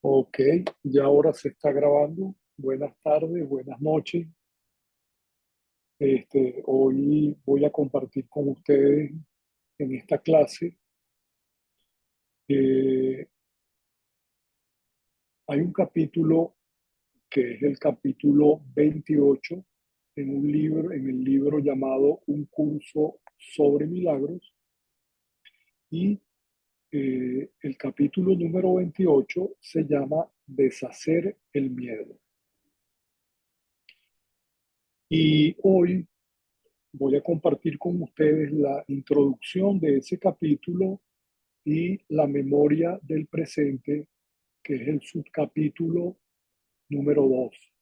Ok, ya ahora se está grabando. Buenas tardes, buenas noches. Hoy voy a compartir con ustedes en esta clase. eh, Hay un capítulo que es el capítulo 28 en un libro, en el libro llamado Un curso sobre milagros. Y el capítulo número 28 se llama Deshacer el miedo. Y hoy voy a compartir con ustedes la introducción de ese capítulo y la memoria del presente, que es el subcapítulo número 2.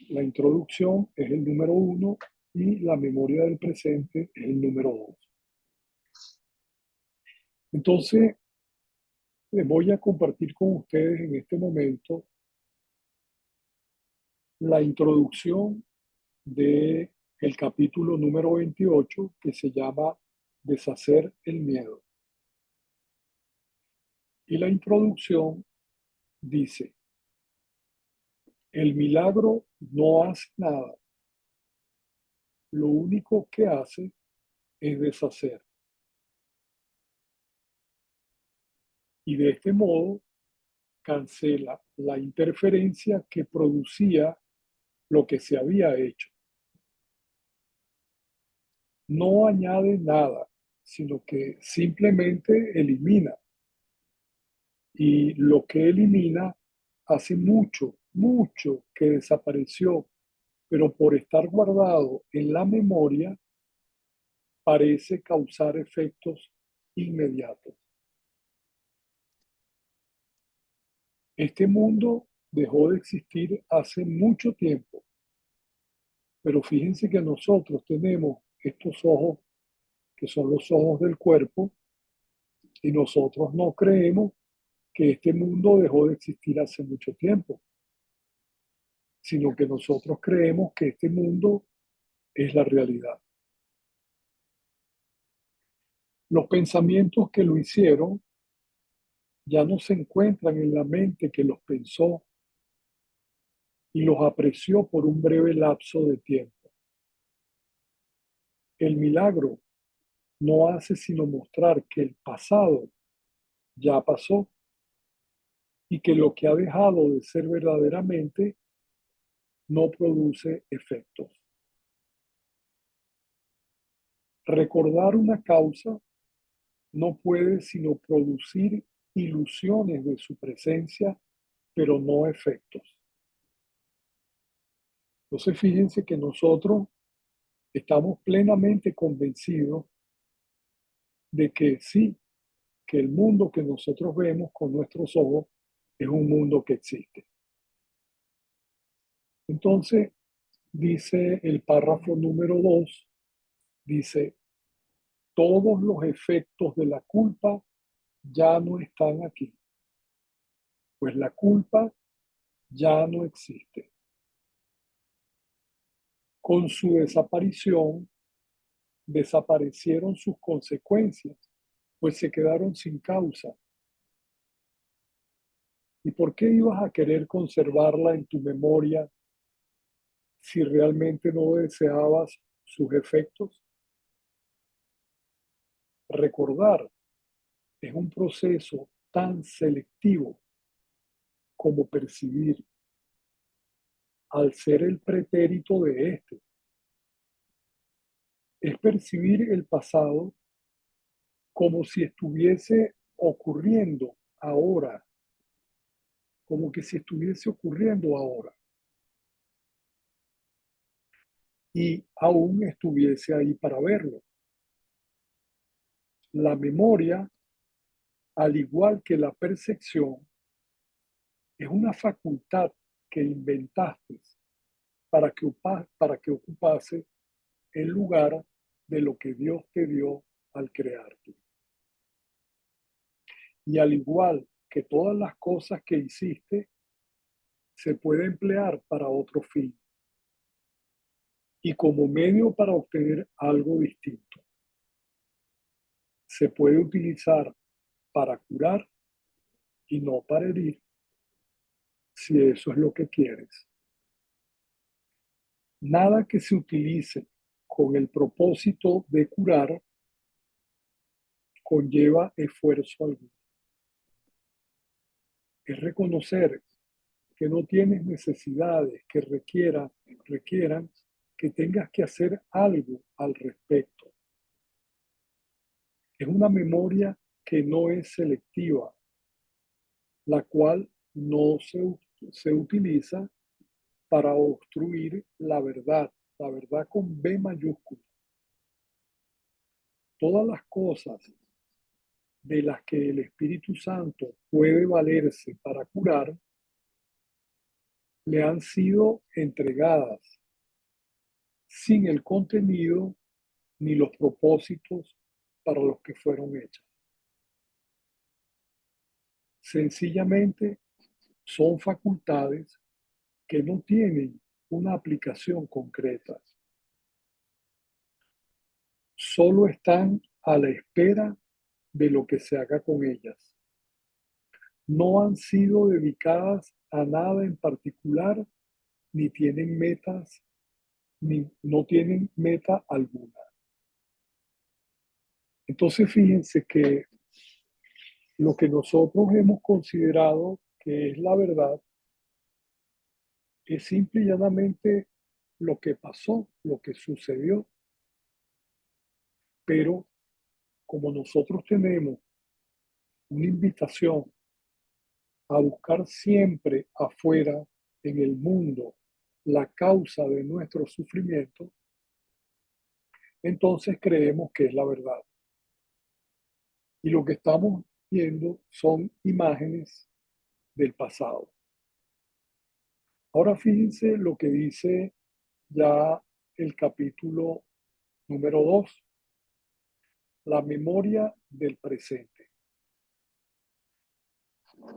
La introducción es el número 1 y la memoria del presente es el número 2. Entonces, les voy a compartir con ustedes en este momento la introducción de el capítulo número 28, que se llama Deshacer el miedo. Y la introducción dice: el milagro no hace nada, lo único que hace es deshacer. Y de este modo cancela la interferencia que producía lo que se había hecho. No añade nada, sino que simplemente elimina. Y lo que elimina hace mucho, mucho que desapareció, pero por estar guardado en la memoria parece causar efectos inmediatos. Este mundo dejó de existir hace mucho tiempo, pero fíjense que nosotros tenemos estos ojos que son los ojos del cuerpo y nosotros no creemos que este mundo dejó de existir hace mucho tiempo, sino que nosotros creemos que este mundo es la realidad. Los pensamientos que lo hicieron ya no se encuentran en la mente que los pensó y los apreció por un breve lapso de tiempo. El milagro no hace sino mostrar que el pasado ya pasó y que lo que ha dejado de ser verdaderamente no produce efectos. Recordar una causa no puede sino producir ilusiones de su presencia, pero no efectos. Entonces fíjense que nosotros estamos plenamente convencidos de que sí, que el mundo que nosotros vemos con nuestros ojos es un mundo que existe. Entonces, dice el párrafo número 2, dice: todos los efectos de la culpa ya no están aquí, pues la culpa ya no existe. Con su desaparición, desaparecieron sus consecuencias, pues se quedaron sin causa. ¿Y por qué ibas a querer conservarla en tu memoria si realmente no deseabas sus efectos? Recordar es un proceso tan selectivo como percibir, al ser el pretérito de este. Es percibir el pasado como si estuviese ocurriendo ahora, como que si estuviese ocurriendo ahora y aún estuviese ahí para verlo. La memoria, al igual que la percepción, es una facultad que inventaste para que ocupase el lugar de lo que Dios te dio al crearte. Y al igual que todas las cosas que hiciste, se puede emplear para otro fin y como medio para obtener algo distinto. Se puede utilizar para curar y no para herir, si eso es lo que quieres. Nada que se utilice con el propósito de curar conlleva esfuerzo alguno. Es reconocer que no tienes necesidades que requieran que tengas que hacer algo al respecto. Es una memoria que no es selectiva, la cual no se utiliza para obstruir la verdad con B mayúscula. Todas las cosas de las que el Espíritu Santo puede valerse para curar le han sido entregadas sin el contenido ni los propósitos para los que fueron hechas. Sencillamente son facultades que no tienen una aplicación concreta. Solo están a la espera de lo que se haga con ellas. No han sido dedicadas a nada en particular, ni tienen metas, ni no tienen meta alguna. Entonces, fíjense que lo que nosotros hemos considerado que es la verdad es simple y llanamente lo que pasó, lo que sucedió. Pero como nosotros tenemos una invitación a buscar siempre afuera en el mundo la causa de nuestro sufrimiento, entonces creemos que es la verdad. Y lo que estamos viendo son imágenes del pasado. Ahora fíjense lo que dice ya el capítulo número 2, la memoria del presente.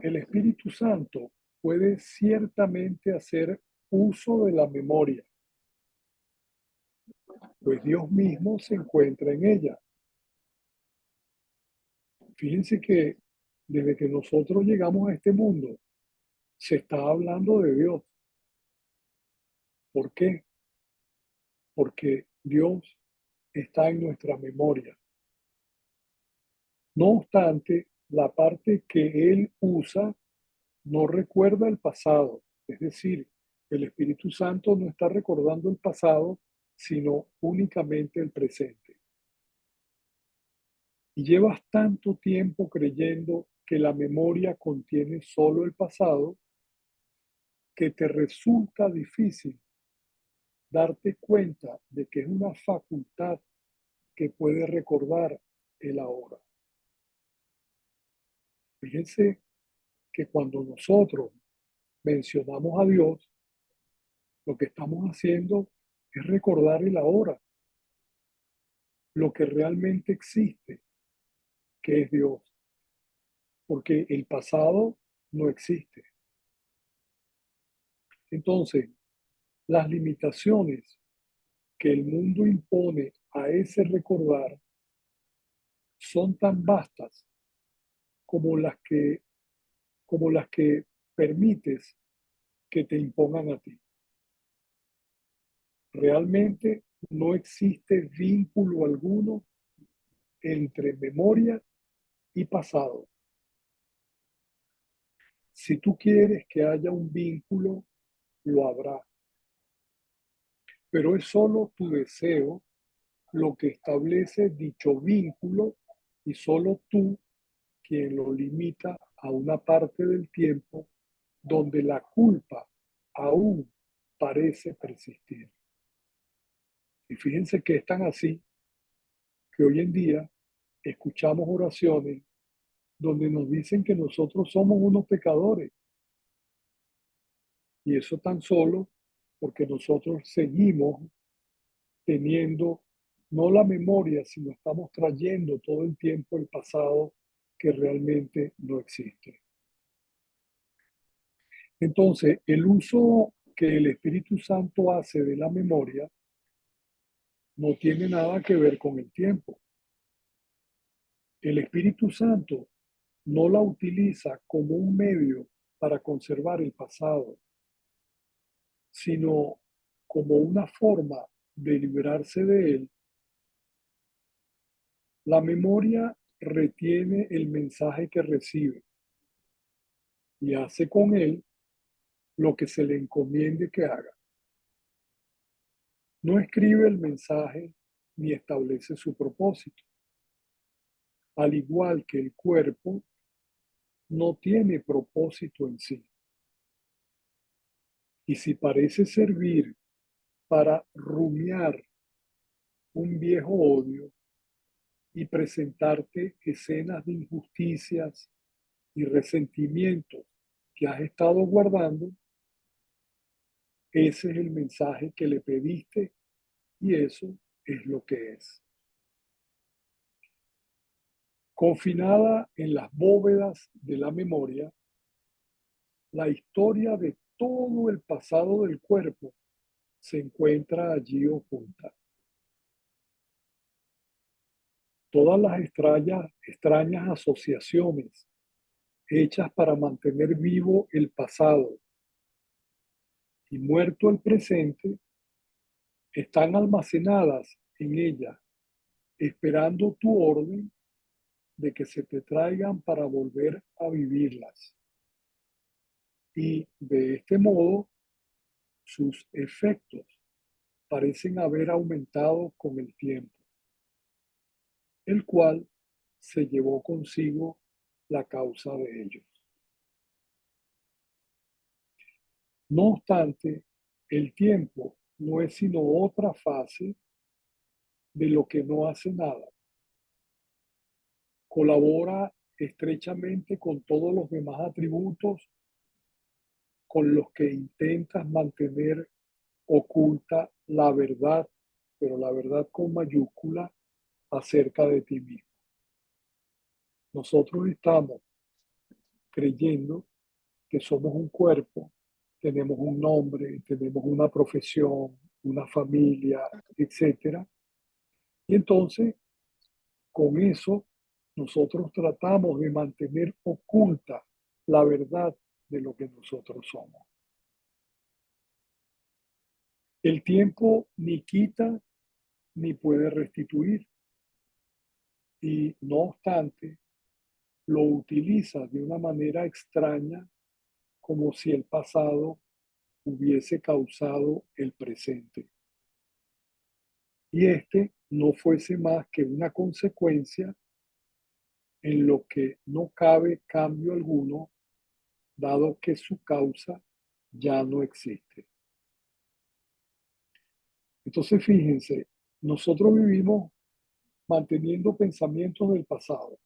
El Espíritu Santo puede ciertamente hacer uso de la memoria, pues Dios mismo se encuentra en ella. Fíjense que desde que nosotros llegamos a este mundo, se está hablando de Dios. ¿Por qué? Porque Dios está en nuestra memoria. No obstante, la parte que Él usa no recuerda el pasado. Es decir, el Espíritu Santo no está recordando el pasado, sino únicamente el presente. Y llevas tanto tiempo creyendo que la memoria contiene solo el pasado, que te resulta difícil darte cuenta de que es una facultad que puede recordar el ahora. Fíjense que cuando nosotros mencionamos a Dios, lo que estamos haciendo es recordar el ahora, lo que realmente existe, que es Dios, porque el pasado no existe. Entonces, las limitaciones que el mundo impone a ese recordar son tan vastas como como las que permites que te impongan a ti. Realmente no existe vínculo alguno entre memoria y pasado. Si tú quieres que haya un vínculo, lo habrá, pero es solo tu deseo lo que establece dicho vínculo y solo tú quien lo limita a una parte del tiempo donde la culpa aún parece persistir. Y fíjense que es tan así que hoy en día escuchamos oraciones donde nos dicen que nosotros somos unos pecadores. Y eso tan solo porque nosotros seguimos teniendo no la memoria, sino estamos trayendo todo el tiempo el pasado que realmente no existe. Entonces, el uso que el Espíritu Santo hace de la memoria no tiene nada que ver con el tiempo. El Espíritu Santo no la utiliza como un medio para conservar el pasado, sino como una forma de librarse de él, la memoria retiene el mensaje que recibe y hace con él lo que se le encomiende que haga. No escribe el mensaje ni establece su propósito. Al igual que el cuerpo, no tiene propósito en sí. Y si parece servir para rumiar un viejo odio y presentarte escenas de injusticias y resentimientos que has estado guardando, ese es el mensaje que le pediste y eso es lo que es. Confinada en las bóvedas de la memoria, la historia de todo el pasado del cuerpo se encuentra allí oculta. Todas las extrañas asociaciones hechas para mantener vivo el pasado y muerto el presente están almacenadas en ella, esperando tu orden de que se te traigan para volver a vivirlas. Y de este modo, sus efectos parecen haber aumentado con el tiempo, el cual se llevó consigo la causa de ellos. No obstante, el tiempo no es sino otra fase de lo que no hace nada. Colabora estrechamente con todos los demás atributos con los que intentas mantener oculta la verdad, pero la verdad con mayúscula acerca de ti mismo. Nosotros estamos creyendo que somos un cuerpo, tenemos un nombre, tenemos una profesión, una familia, etcétera. Y entonces, con eso, nosotros tratamos de mantener oculta la verdad de lo que nosotros somos. El tiempo ni quita ni puede restituir y no obstante lo utiliza de una manera extraña como si el pasado hubiese causado el presente. Y este no fuese más que una consecuencia en lo que no cabe cambio alguno, dado que su causa ya no existe. Entonces, fíjense, nosotros vivimos manteniendo pensamientos del pasado.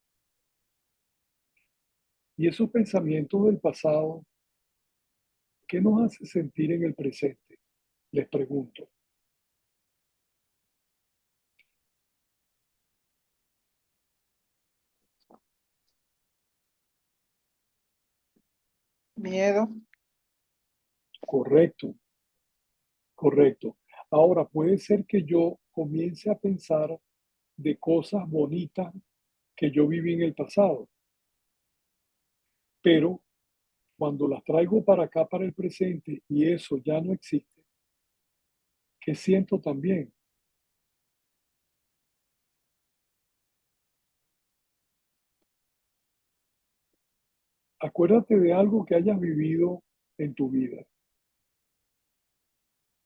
Y esos pensamientos del pasado, ¿qué nos hace sentir en el presente? Les pregunto. Miedo. Correcto, correcto. Ahora, puede ser que yo comience a pensar de cosas bonitas que yo viví en el pasado, pero cuando las traigo para acá, para el presente, y eso ya no existe, ¿qué siento también? Acuérdate de algo que hayas vivido en tu vida,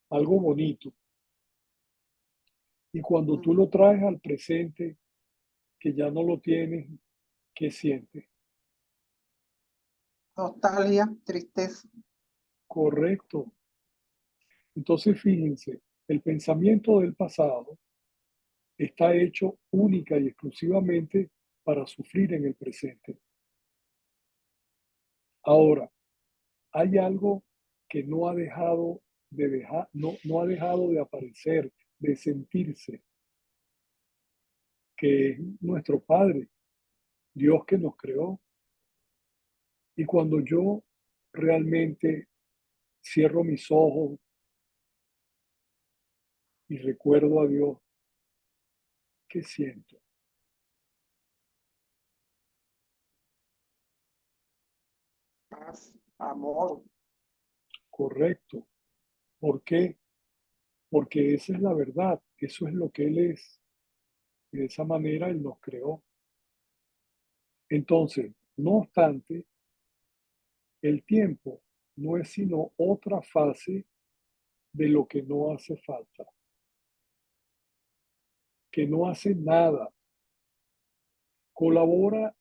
algo bonito, y cuando tú lo traes al presente, que ya no lo tienes, ¿qué sientes? Nostalgia, tristeza. Correcto. Entonces, fíjense, el pensamiento del pasado está hecho única y exclusivamente para sufrir en el presente. Ahora, hay algo que no ha dejado no ha dejado de aparecer, de sentirse, que es nuestro Padre, Dios que nos creó. Y cuando yo realmente cierro mis ojos y recuerdo a Dios, ¿qué siento? paz, amor. Correcto. ¿Por qué? Porque esa es la verdad. Eso es lo que Él es. Y de esa manera Él nos creó. Entonces, no obstante, el tiempo no es sino otra fase de lo que no hace falta, que no hace nada, colabora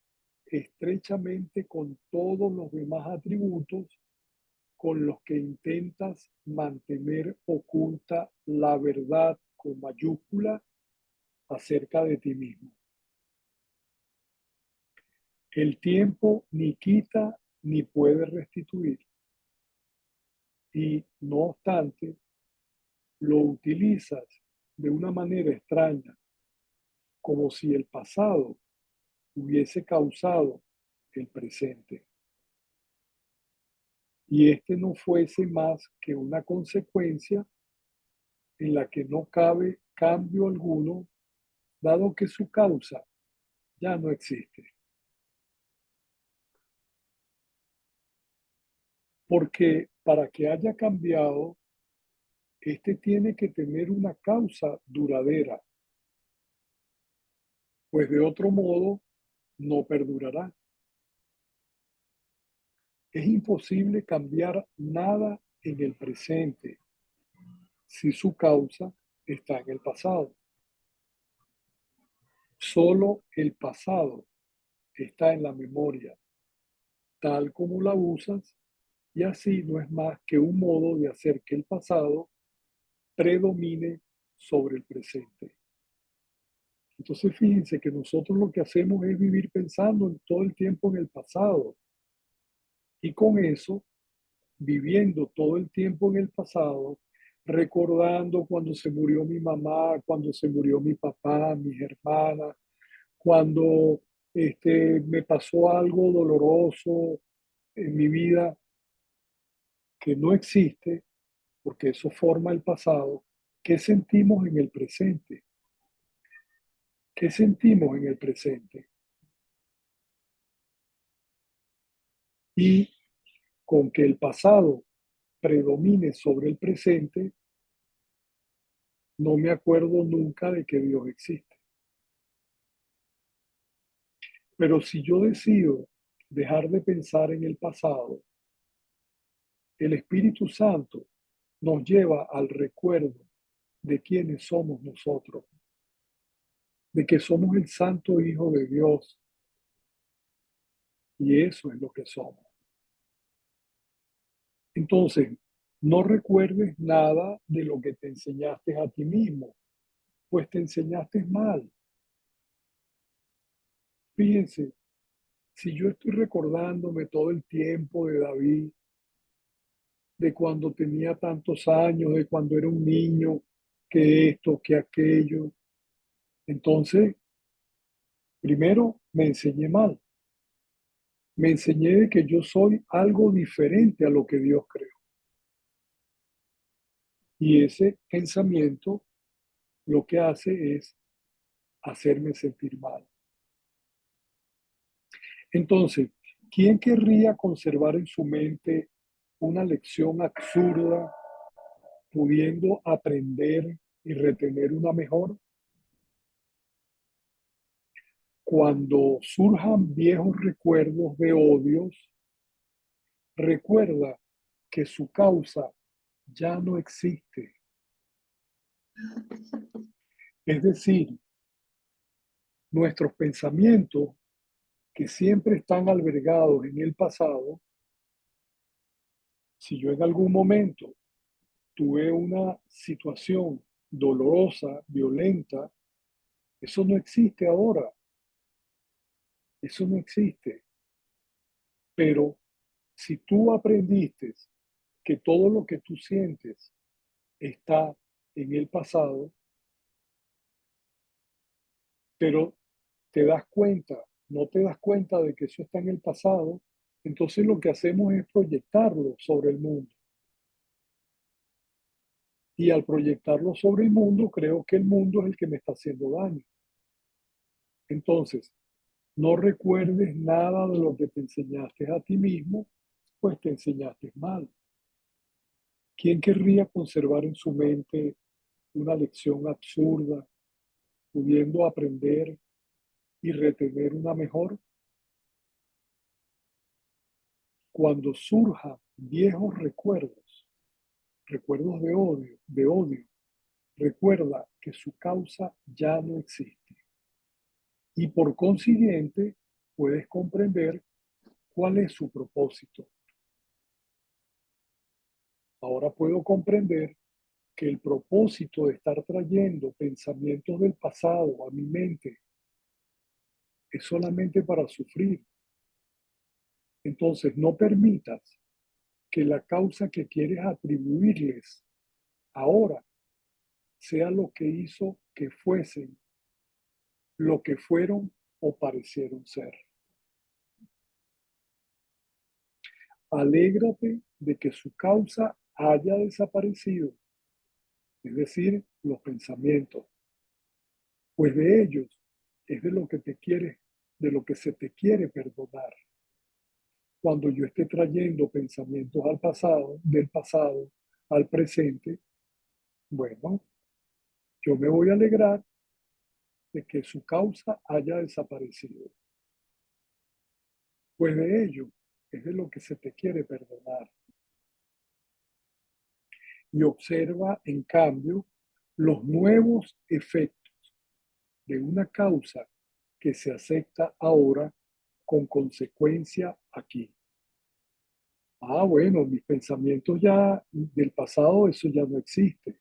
estrechamente con todos los demás atributos con los que intentas mantener oculta la verdad con mayúscula acerca de ti mismo. El tiempo ni quita ni puede restituir y, no obstante, lo utilizas de una manera extraña, como si el pasado hubiese causado el presente y este no fuese más que una consecuencia en la que no cabe cambio alguno, dado que su causa ya no existe. Porque para que haya cambiado, este tiene que tener una causa duradera, pues de otro modo no perdurará. Es imposible cambiar nada en el presente si su causa está en el pasado. Solo el pasado está en la memoria, tal como la usas, y así no es más que un modo de hacer que el pasado predomine sobre el presente. Entonces fíjense que nosotros lo que hacemos es vivir pensando en todo el tiempo en el pasado y con eso, viviendo todo el tiempo en el pasado, recordando cuando se murió mi mamá, cuando se murió mi papá, mis hermanas, cuando me pasó algo doloroso en mi vida que no existe, porque eso forma el pasado, ¿qué sentimos en el presente? ¿Qué sentimos en el presente? Y con que el pasado predomine sobre el presente, no me acuerdo nunca de que Dios existe. Pero si yo decido dejar de pensar en el pasado, el Espíritu Santo nos lleva al recuerdo de quiénes somos nosotros, de que somos el Santo Hijo de Dios, y eso es lo que somos. Entonces, no recuerdes nada de lo que te enseñaste a ti mismo, pues te enseñaste mal. Fíjense, si yo estoy recordándome todo el tiempo de David, de cuando tenía tantos años, de cuando era un niño, que esto, que aquello, entonces, primero me enseñé mal. Me enseñé de que yo soy algo diferente a lo que Dios creó. Y ese pensamiento lo que hace es hacerme sentir mal. Entonces, ¿quién querría conservar en su mente una lección absurda, pudiendo aprender y retener una mejor? Cuando surjan viejos recuerdos de odios, recuerda que su causa ya no existe. Es decir, nuestros pensamientos que siempre están albergados en el pasado, si yo en algún momento tuve una situación dolorosa, violenta, eso no existe ahora, eso no existe. Pero si tú aprendiste que todo lo que tú sientes está en el pasado, pero te das cuenta, no te das cuenta de que eso está en el pasado, entonces lo que hacemos es proyectarlo sobre el mundo. Y al proyectarlo sobre el mundo, creo que el mundo es el que me está haciendo daño. Entonces, no recuerdes nada de lo que te enseñaste a ti mismo, pues te enseñaste mal. ¿Quién querría conservar en su mente una lección absurda, pudiendo aprender y retener una mejor? Cuando surjan viejos recuerdos, recuerdos de odio, recuerda que su causa ya no existe y por consiguiente puedes comprender cuál es su propósito. Ahora puedo comprender que el propósito de estar trayendo pensamientos del pasado a mi mente es solamente para sufrir. Entonces no permitas que la causa que quieres atribuirles ahora sea lo que hizo que fuesen lo que fueron o parecieron ser. Alégrate de que su causa haya desaparecido, es decir, los pensamientos, pues de ellos es de lo que te quiere, de lo que se te quiere perdonar. Cuando yo esté trayendo pensamientos al pasado, del pasado al presente, bueno, yo me voy a alegrar de que su causa haya desaparecido, pues de ello es de lo que se te quiere perdonar. Y observa, en cambio, los nuevos efectos de una causa que se acepta ahora con consecuencia aquí. Ah, bueno, mis pensamientos ya del pasado, eso ya no existe.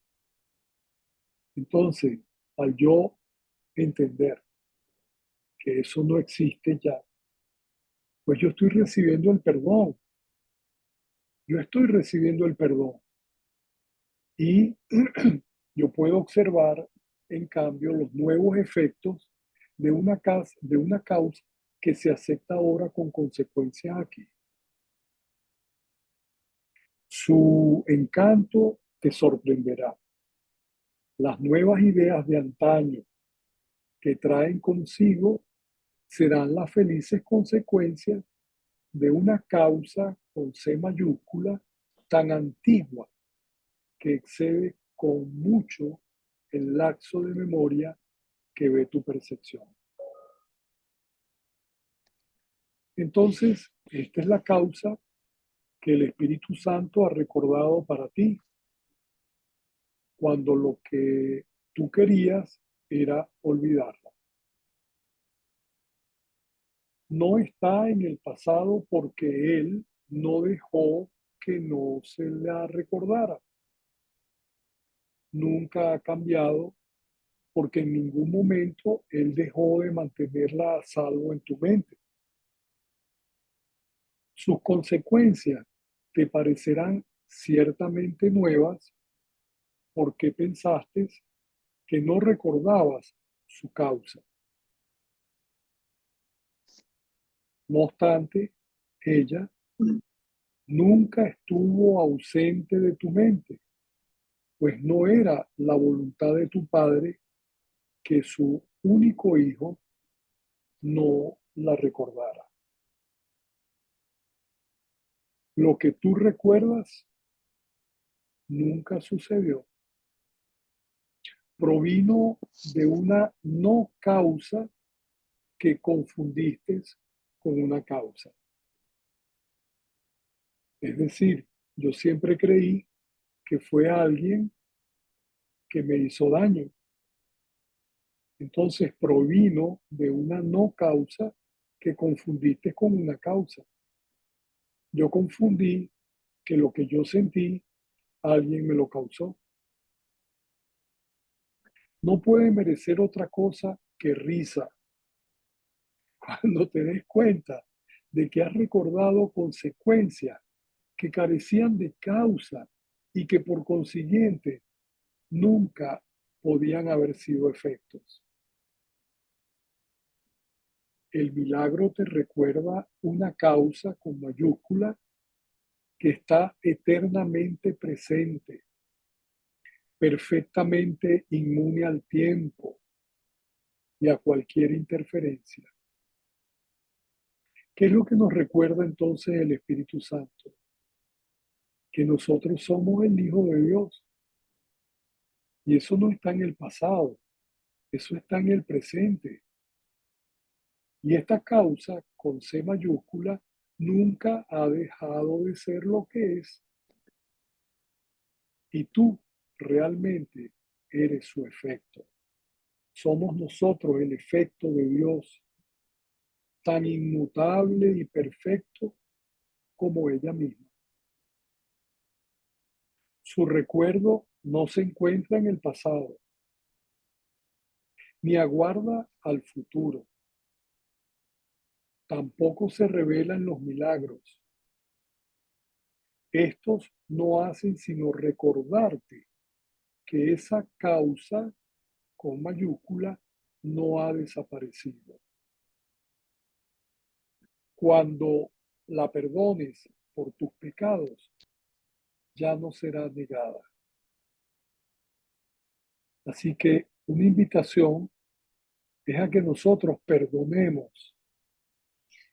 Entonces, al yo entender que eso no existe ya, pues yo estoy recibiendo el perdón. Yo estoy recibiendo el perdón. Y yo puedo observar, en cambio, los nuevos efectos de una causa que se acepta ahora con consecuencias aquí. Su encanto te sorprenderá. Las nuevas ideas de antaño que traen consigo serán las felices consecuencias de una causa con C mayúscula tan antigua que excede con mucho el lapso de memoria que ve tu percepción. Entonces, esta es la causa que el Espíritu Santo ha recordado para ti, cuando lo que tú querías era olvidarla. No está en el pasado porque Él no dejó que no se la recordara. Nunca ha cambiado porque en ningún momento Él dejó de mantenerla a salvo en tu mente. Sus consecuencias te parecerán ciertamente nuevas porque pensaste que no recordabas su causa. No obstante, ella nunca estuvo ausente de tu mente, pues no era la voluntad de tu padre que su único hijo no la recordara. Lo que tú recuerdas nunca sucedió. Provino de una no causa que confundiste con una causa. Es decir, yo siempre creí que fue alguien que me hizo daño. Entonces provino de una no causa que confundiste con una causa. Yo confundí que lo que yo sentí, alguien me lo causó. No puede merecer otra cosa que risa cuando te des cuenta de que has recordado consecuencias que carecían de causa y que por consiguiente nunca podían haber sido efectos. El milagro te recuerda una causa con mayúscula que está eternamente presente, perfectamente inmune al tiempo y a cualquier interferencia. ¿Qué es lo que nos recuerda entonces el Espíritu Santo? Que nosotros somos el Hijo de Dios. Y eso no está en el pasado, eso está en el presente. Y esta causa, con C mayúscula, nunca ha dejado de ser lo que es. Y tú realmente eres su efecto. Somos nosotros el efecto de Dios, tan inmutable y perfecto como ella misma. Su recuerdo no se encuentra en el pasado, ni aguarda al futuro. Tampoco se revela en los milagros. Estos no hacen sino recordarte que esa causa con mayúscula no ha desaparecido. Cuando la perdones por tus pecados, ya no será negada. Así que una invitación es a que nosotros perdonemos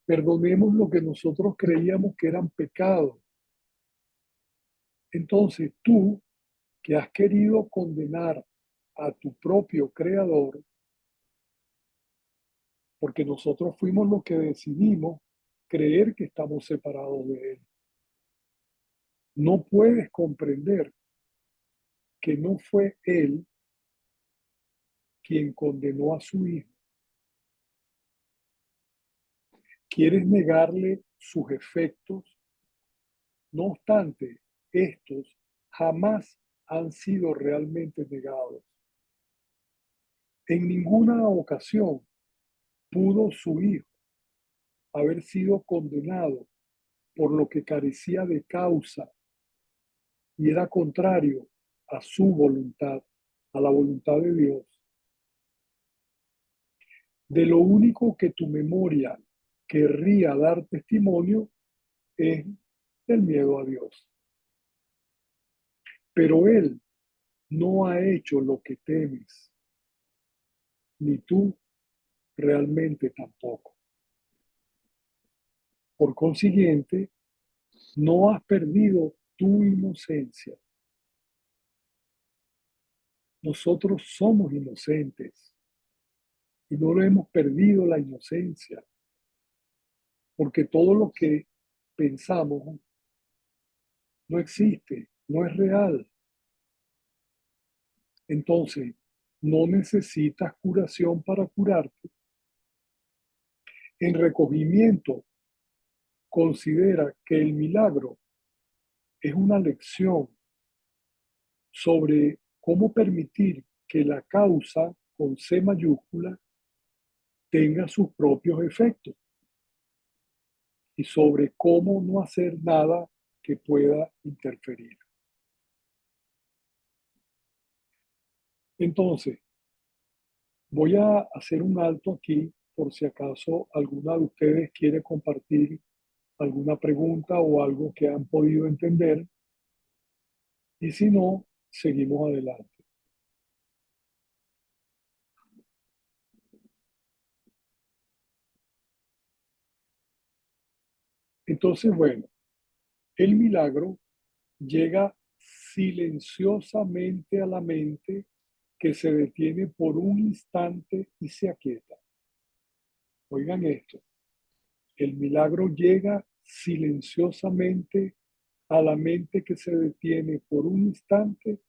lo que nosotros creíamos que eran pecados. Entonces tú, que has querido condenar a tu propio creador, porque nosotros fuimos los que decidimos creer que estamos separados de él, no puedes comprender que no fue él quien condenó a su hijo. Quieres negarle sus efectos. No obstante, estos jamás han sido realmente negados. En ninguna ocasión pudo su hijo haber sido condenado por lo que carecía de causa y era contrario a su voluntad, a la voluntad de Dios. De lo único que tu memoria querría dar testimonio es del miedo a Dios. Pero Él no ha hecho lo que temes, ni tú realmente tampoco. Por consiguiente, no has perdido tu inocencia. Nosotros somos inocentes y no lo hemos perdido la inocencia, porque todo lo que pensamos no existe, no es real. Entonces, no necesitas curación para curarte. En recogimiento, considera que el milagro es una lección sobre cómo permitir que la causa con C mayúscula tenga sus propios efectos y sobre cómo no hacer nada que pueda interferir. Entonces, voy a hacer un alto aquí por si acaso alguna de ustedes quiere compartir alguna pregunta o algo que han podido entender y si no, seguimos adelante. Entonces, bueno, el milagro llega silenciosamente a la mente que se detiene por un instante y se aquieta. Oigan esto, el milagro llega silenciosamente a la mente que se detiene por un instante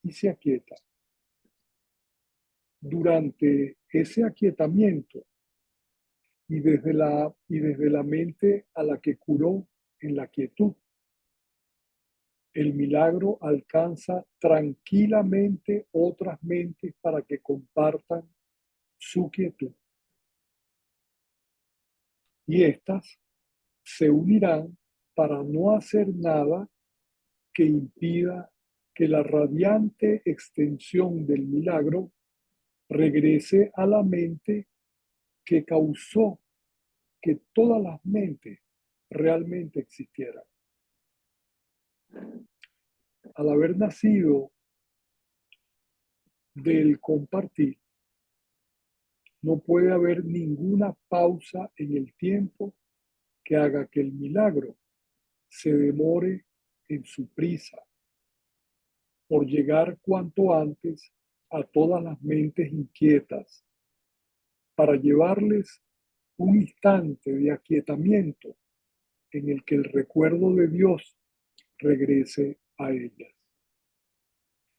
y se aquieta. Durante ese aquietamiento y desde la mente a la que curó en la quietud, el milagro alcanza tranquilamente otras mentes para que compartan su quietud. Y éstas se unirán para no hacer nada que impida que la radiante extensión del milagro regrese a la mente que causó que todas las mentes realmente existieran. Al haber nacido del compartir, no puede haber ninguna pausa en el tiempo que haga que el milagro se demore en su prisa por llegar cuanto antes a todas las mentes inquietas, para llevarles un instante de aquietamiento en el que el recuerdo de Dios regrese a ellas.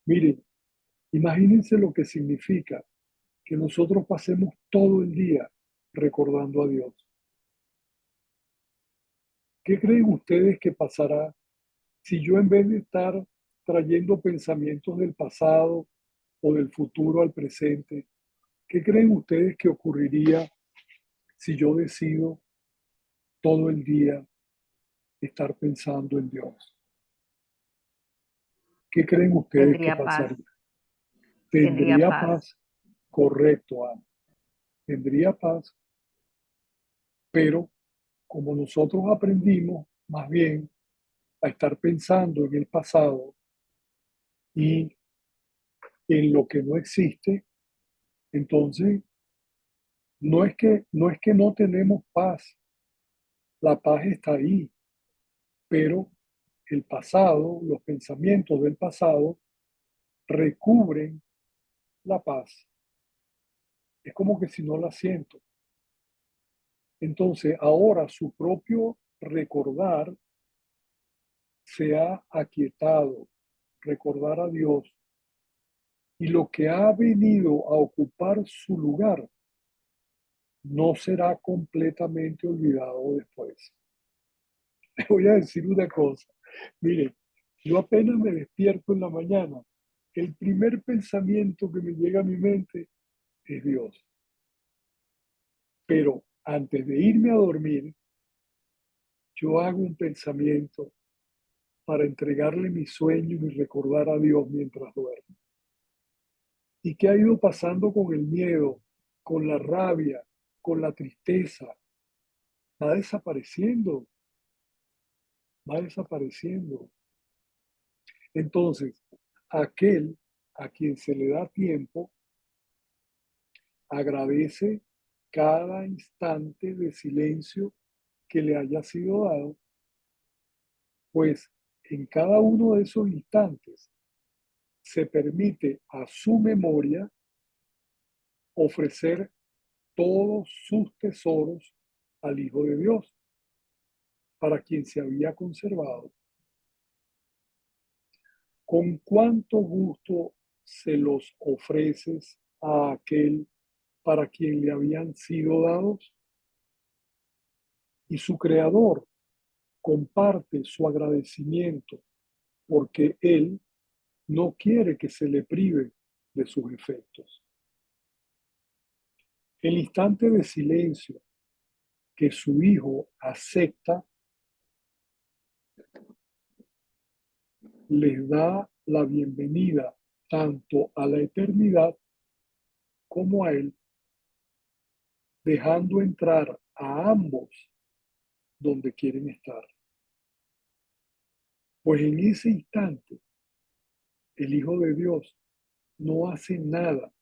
Miren, imagínense lo que significa que nosotros pasemos todo el día recordando a Dios. ¿Qué creen ustedes que pasará si yo, en vez de estar trayendo pensamientos del pasado o del futuro al presente, qué creen ustedes que ocurriría si yo decido todo el día estar pensando en Dios? ¿Qué creen ustedes que Tendría paz, pasaría? tendría ¿Tendría paz. paz? Correcto, Ana. Tendría paz, pero como nosotros aprendimos más bien a estar pensando en el pasado y en lo que no existe, entonces no es que no tenemos paz, la paz está ahí, pero el pasado, los pensamientos del pasado recubren la paz. Es como que si no la siento. Entonces ahora su propio recordar se ha aquietado, recordar a Dios, y lo que ha venido a ocupar su lugar no será completamente olvidado después. Les voy a decir una cosa. Miren, yo apenas me despierto en la mañana, el primer pensamiento que me llega a mi mente es Dios. Pero antes de irme a dormir, yo hago un pensamiento para entregarle mi sueño y recordar a Dios mientras duermo. ¿Y qué ha ido pasando con el miedo, con la rabia, con la tristeza? Va desapareciendo, va desapareciendo. Entonces, aquel a quien se le da tiempo agradece cada instante de silencio que le haya sido dado, pues en cada uno de esos instantes se permite a su memoria ofrecer todos sus tesoros al Hijo de Dios, para quien se había conservado. ¿Con cuánto gusto se los ofreces a aquel para quien le habían sido dados? Y su creador comparte su agradecimiento porque él no quiere que se le prive de sus efectos. El instante de silencio que su hijo acepta les da la bienvenida tanto a la eternidad como a él, dejando entrar a ambos donde quieren estar. Pues en ese instante, el Hijo de Dios no hace nada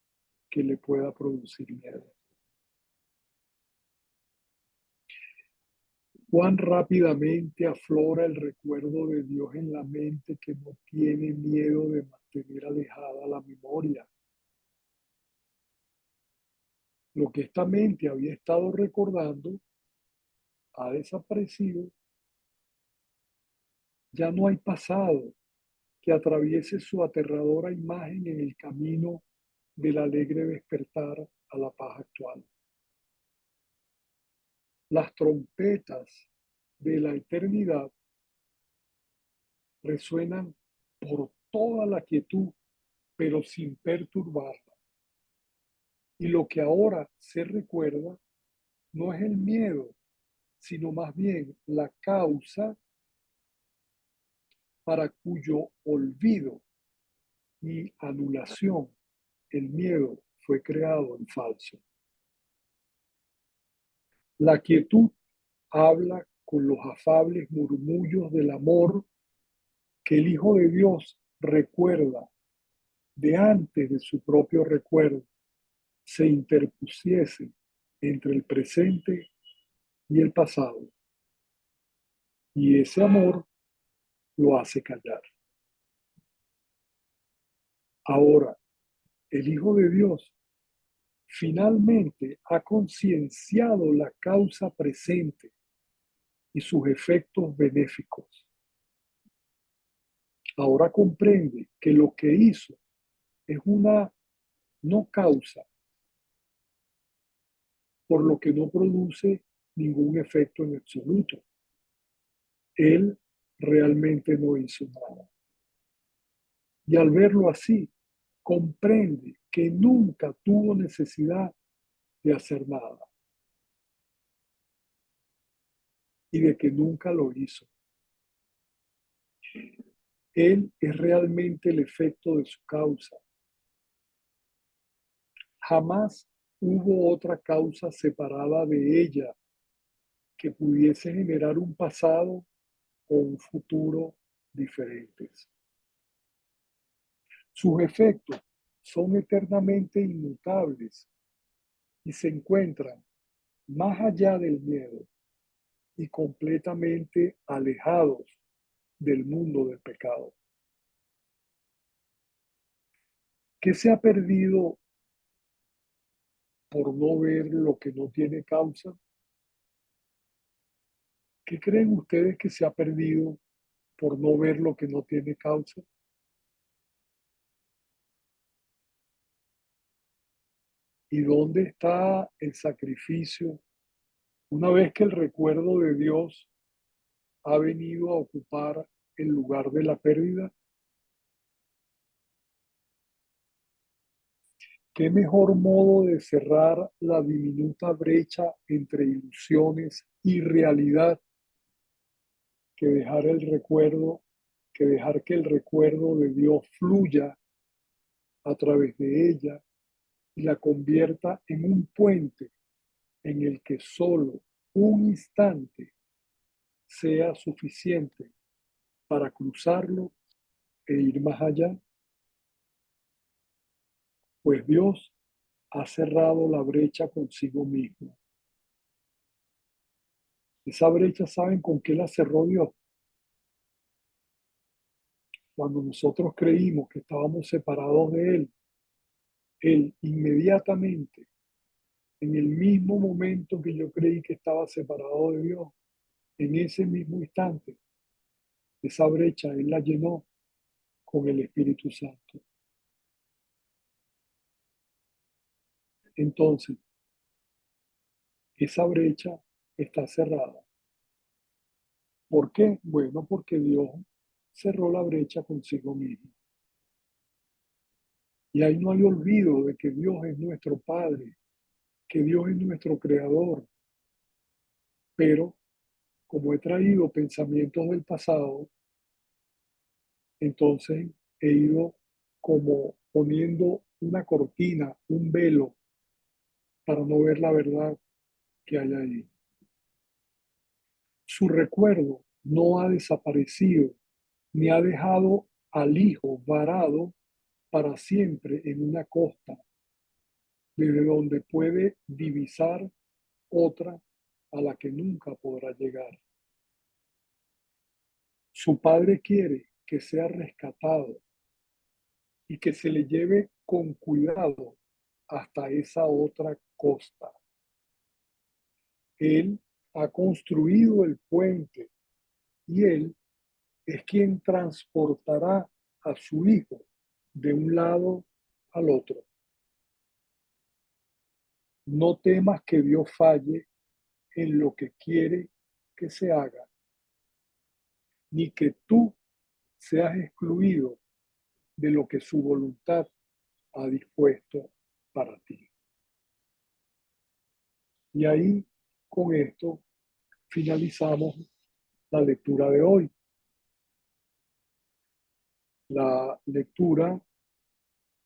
que le pueda producir miedo. Cuán rápidamente aflora el recuerdo de Dios en la mente, que no tiene miedo de mantener alejada la memoria. Lo que esta mente había estado recordando ha desaparecido. Ya no hay pasado que atraviese su aterradora imagen en el camino del alegre despertar a la paz actual. Las trompetas de la eternidad resuenan por toda la quietud, pero sin perturbarla. Y lo que ahora se recuerda no es el miedo, sino más bien la causa para cuyo olvido y anulación el miedo fue creado en falso. La quietud habla con los afables murmullos del amor que el Hijo de Dios recuerda de antes de su propio recuerdo se interpusiese entre el presente y el pasado. y ese amor lo hace callar. Ahora, el Hijo de Dios finalmente ha concienciado la causa presente y sus efectos benéficos. Ahora comprende que lo que hizo es una no causa, por lo que no produce ningún efecto en absoluto. Él realmente no hizo nada. Y al verlo así, comprende que nunca tuvo necesidad de hacer nada y de que nunca lo hizo. Él es realmente el efecto de su causa. Jamás hubo otra causa separada de ella que pudiese generar un pasado o un futuro diferentes. Sus efectos son eternamente inmutables y se encuentran más allá del miedo y completamente alejados del mundo del pecado. ¿Qué se ha perdido por no ver lo que no tiene causa? ¿Qué creen ustedes que se ha perdido por no ver lo que no tiene causa? ¿Y dónde está el sacrificio una vez que el recuerdo de Dios ha venido a ocupar el lugar de la pérdida? ¿Qué mejor modo de cerrar la diminuta brecha entre ilusiones y realidad que dejar el recuerdo, que dejar que el recuerdo de Dios fluya a través de ella y la convierta en un puente en el que solo un instante sea suficiente para cruzarlo e ir más allá? Pues Dios ha cerrado la brecha consigo mismo. Esa brecha, ¿saben con qué la cerró Dios? Cuando nosotros creímos que estábamos separados de Él, Él inmediatamente, en el mismo momento que yo creí que estaba separado de Dios, en ese mismo instante, esa brecha Él la llenó con el Espíritu Santo. Entonces, esa brecha está cerrada. ¿Por qué? Bueno, porque Dios cerró la brecha consigo mismo. Y ahí no hay olvido de que Dios es nuestro Padre, que Dios es nuestro Creador. Pero como he traído pensamientos del pasado, entonces he ido como poniendo una cortina, un velo, para no ver la verdad que hay ahí. Su recuerdo no ha desaparecido, ni ha dejado al hijo varado para siempre en una costa, desde donde puede divisar otra a la que nunca podrá llegar. Su padre quiere que sea rescatado y que se le lleve con cuidado hasta esa otra costa. Él ha construido el puente y él es quien transportará a su hijo de un lado al otro. No temas que Dios falle en lo que quiere que se haga, ni que tú seas excluido de lo que su voluntad ha dispuesto para ti. Y ahí, con esto, finalizamos la lectura de hoy. La lectura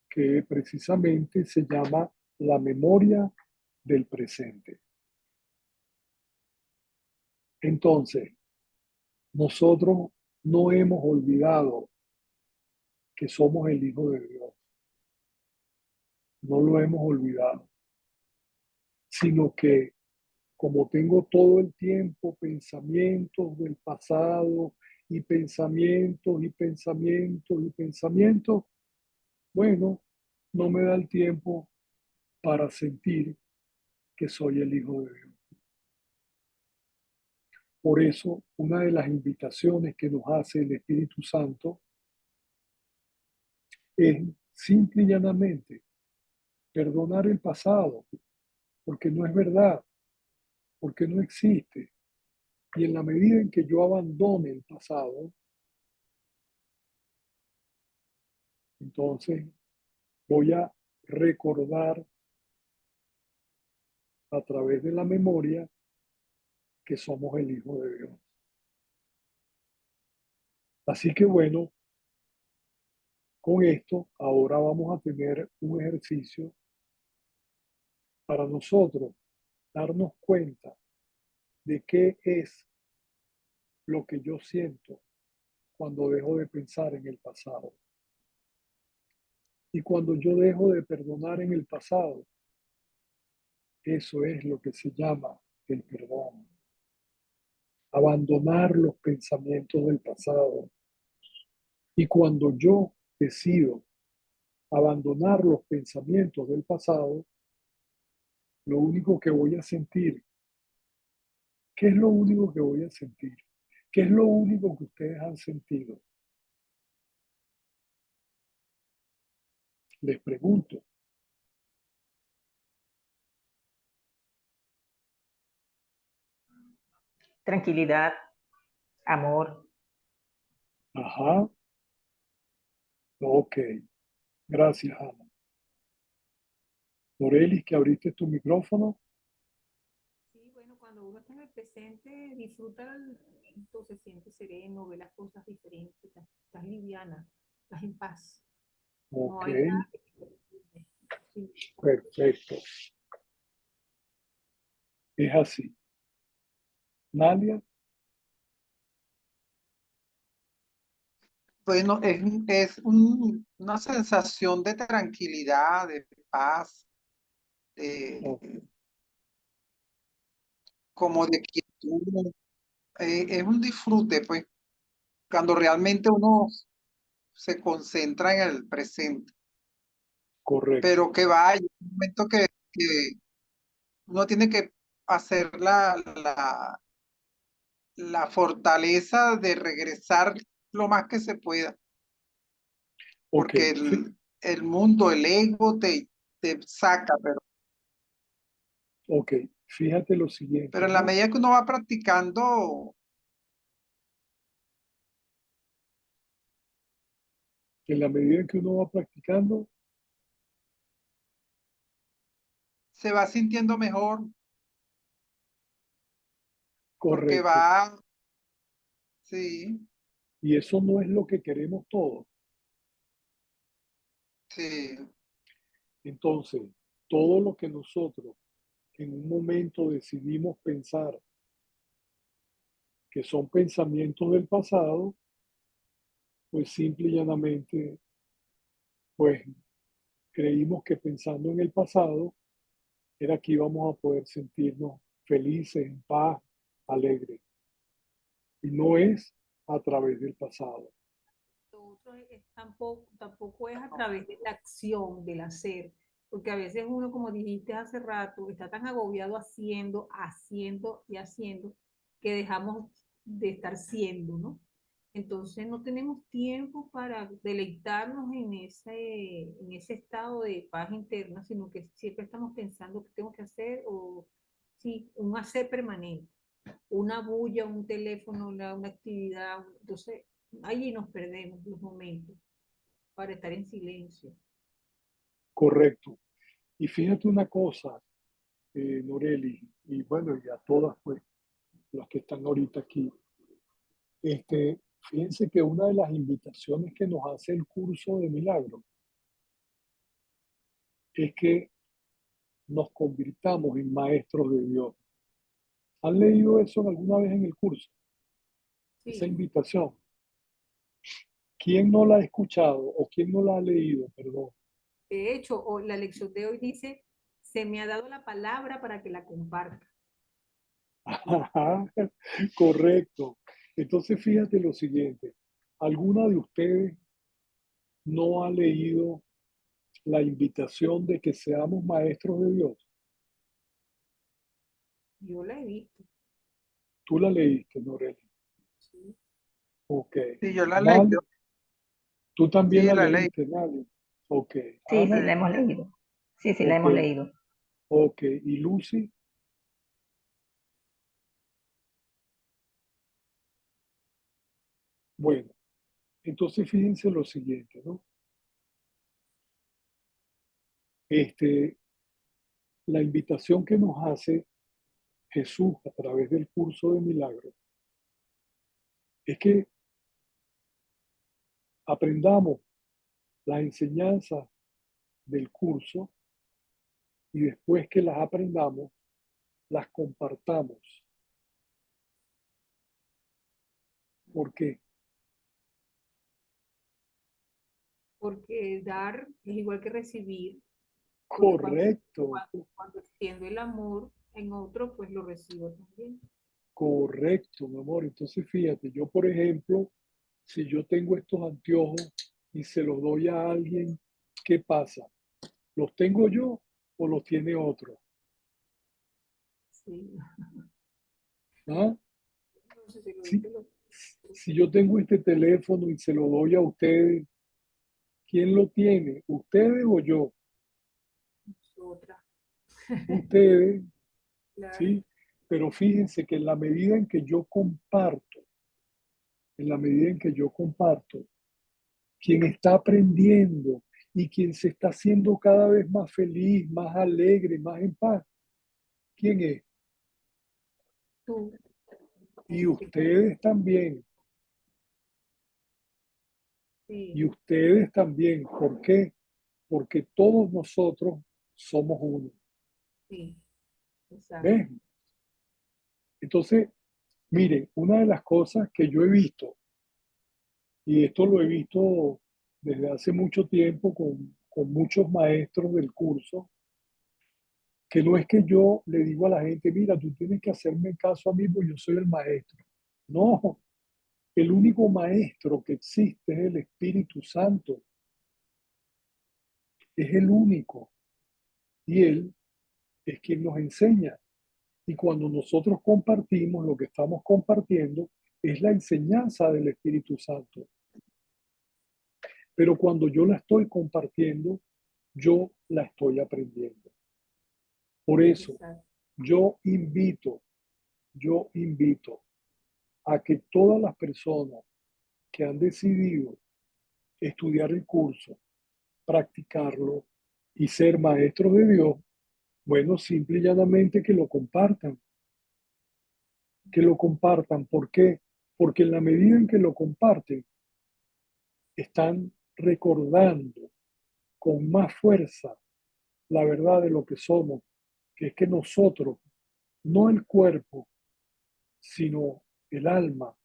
que precisamente se llama la memoria del presente. Entonces, nosotros no hemos olvidado que somos el Hijo de Dios. No lo hemos olvidado, sino que como tengo todo el tiempo pensamientos del pasado y pensamientos y pensamientos y pensamientos, bueno, no me da el tiempo para sentir que soy el Hijo de Dios. Por eso, una de las invitaciones que nos hace el Espíritu Santo es simple y llanamente perdonar el pasado, porque no es verdad, porque no existe. Y en la medida en que yo abandone el pasado, entonces voy a recordar a través de la memoria que somos el Hijo de Dios. Así que bueno, con esto ahora vamos a tener un ejercicio para nosotros darnos cuenta de qué es lo que yo siento cuando dejo de pensar en el pasado. Y cuando yo dejo de perdonar en el pasado, eso es lo que se llama el perdón. Abandonar los pensamientos del pasado. Y cuando yo decido abandonar los pensamientos del pasado, lo único que voy a sentir, ¿qué es lo único que voy a sentir? ¿Qué es lo único que ustedes han sentido? Les pregunto. Tranquilidad, amor. Ajá, ok. Gracias, Ana. Norelis, que abriste tu micrófono. Sí, bueno, cuando uno está en el presente, disfruta el momento, se siente sereno, ve las cosas diferentes, estás liviana, estás en paz. No Ok, hay nada que te preocupe. Sí. perfecto. Es así. Nadia, Bueno, una sensación de tranquilidad, de paz, de, ok, como de quietud. Es un disfrute, pues, cuando realmente uno se concentra en el presente. correcto, Pero que vaya, un momento que uno tiene que hacer la fortaleza de regresar lo más que se pueda, ok. porque el mundo, el ego te saca, Ok, fíjate lo siguiente, pero en la ¿no? medida que uno va practicando, En la medida en que uno va practicando, se va sintiendo mejor, porque correcto. va, sí, Y eso no es lo que queremos todos. sí, Entonces, todo lo que nosotros en un momento decidimos pensar que son pensamientos del pasado, pues simple y llanamente, pues creímos que pensando en el pasado era que íbamos a poder sentirnos felices, en paz, alegres. Y no es a través del pasado. Lo otro tampoco es a través de la acción, del hacer, porque a veces uno, como dijiste hace rato, está tan agobiado haciendo, haciendo y haciendo, que dejamos de estar siendo, ¿no? Entonces no tenemos tiempo para deleitarnos en ese estado de paz interna, sino que siempre estamos pensando qué tengo que hacer o sí, un hacer permanente, una bulla, un teléfono, una actividad. Entonces allí nos perdemos los momentos para estar en silencio. Correcto. Y fíjate una cosa, Noreli, y bueno, y a todas pues las que están ahorita aquí, fíjense que una de las invitaciones que nos hace el curso de milagro es que nos convirtamos en maestros de Dios. ¿Han leído eso alguna vez en el curso? Esa Sí, invitación. ¿Quién no la ha escuchado o quién no la ha leído? Perdón. de hecho, la lección de hoy dice, se me ha dado la palabra para que la comparta. Ajá, correcto. Entonces fíjate lo siguiente, ¿alguna de ustedes no ha leído la invitación de que seamos maestros de Dios? Yo la he visto. Tú la leíste, Noreli. Sí. Ok. Sí, yo la leí. Nali, tú también Sí, la la leí. leíste, Nali. Ok. Sí, sí, Ana, la hemos leído. Sí, sí, la ok. hemos leído. Ok. ¿Y Lucy? Bueno, entonces fíjense lo siguiente, ¿no? Este, la invitación que nos hace Jesús a través del curso de milagros es que aprendamos las enseñanzas del curso y después que las aprendamos, las compartamos. ¿Por qué? Porque dar es igual que recibir, porque Correcto, cuando extiendo el amor en otro, pues lo recibo también. correcto, mi amor. Entonces, fíjate, yo, por ejemplo, si yo tengo estos anteojos y se los doy a alguien, ¿qué pasa? ¿Los tengo yo o los tiene otro? Sí. ¿Ah? No sé si lo Si, dice si yo tengo este teléfono y se lo doy a ustedes, ¿quién lo tiene? ¿Ustedes o yo? otra. Ustedes, Claro. ¿sí? Pero fíjense que en la medida en que yo comparto, en la medida en que yo comparto, quien está aprendiendo y quien se está haciendo cada vez más feliz, más alegre, más en paz, ¿quién es? Tú, Y que estás- ustedes también, y sí, ustedes también. ¿Por qué? Porque todos nosotros somos uno. sí, exacto. ¿Ves? Entonces, miren, una de las cosas que yo he visto, y esto lo he visto desde hace mucho tiempo con muchos maestros del curso, que no es que yo le digo a la gente, mira, tú tienes que hacerme caso a mí porque yo soy el maestro. No, el único maestro que existe es el Espíritu Santo. Es el único. Y Él es quien nos enseña. Y cuando nosotros compartimos, lo que estamos compartiendo es la enseñanza del Espíritu Santo. Pero cuando yo la estoy compartiendo, yo la estoy aprendiendo. Por eso, Exacto. yo invito, yo invito a que todas las personas que han decidido estudiar el curso, practicarlo y ser maestros de Dios, bueno, simple y llanamente que lo compartan, que lo compartan. ¿Por qué? Porque en la medida en que lo comparten, están recordando con más fuerza la verdad de lo que somos, que es que nosotros, no el cuerpo, sino el alma,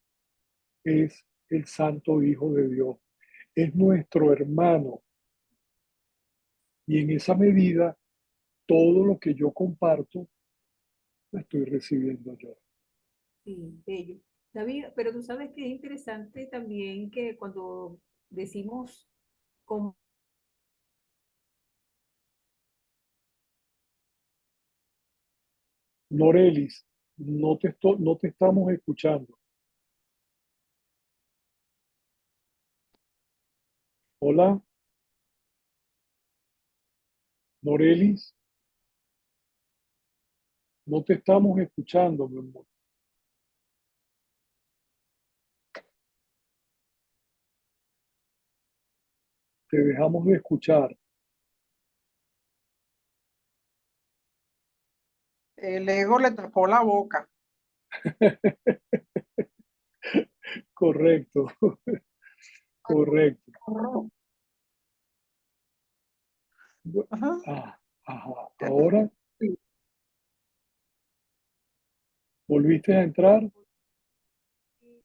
es el Santo Hijo de Dios, es nuestro hermano. Y en esa medida, todo lo que yo comparto, lo estoy recibiendo yo. Sí, bello. David, pero tú sabes que es interesante también que cuando decimos con Norelis, no te estamos escuchando. Hola, Norelis, no te estamos escuchando, mi amor. Te dejamos de escuchar. El ego le tapó la boca. Correcto, correcto. Ajá. Ajá. Ahora volviste a entrar.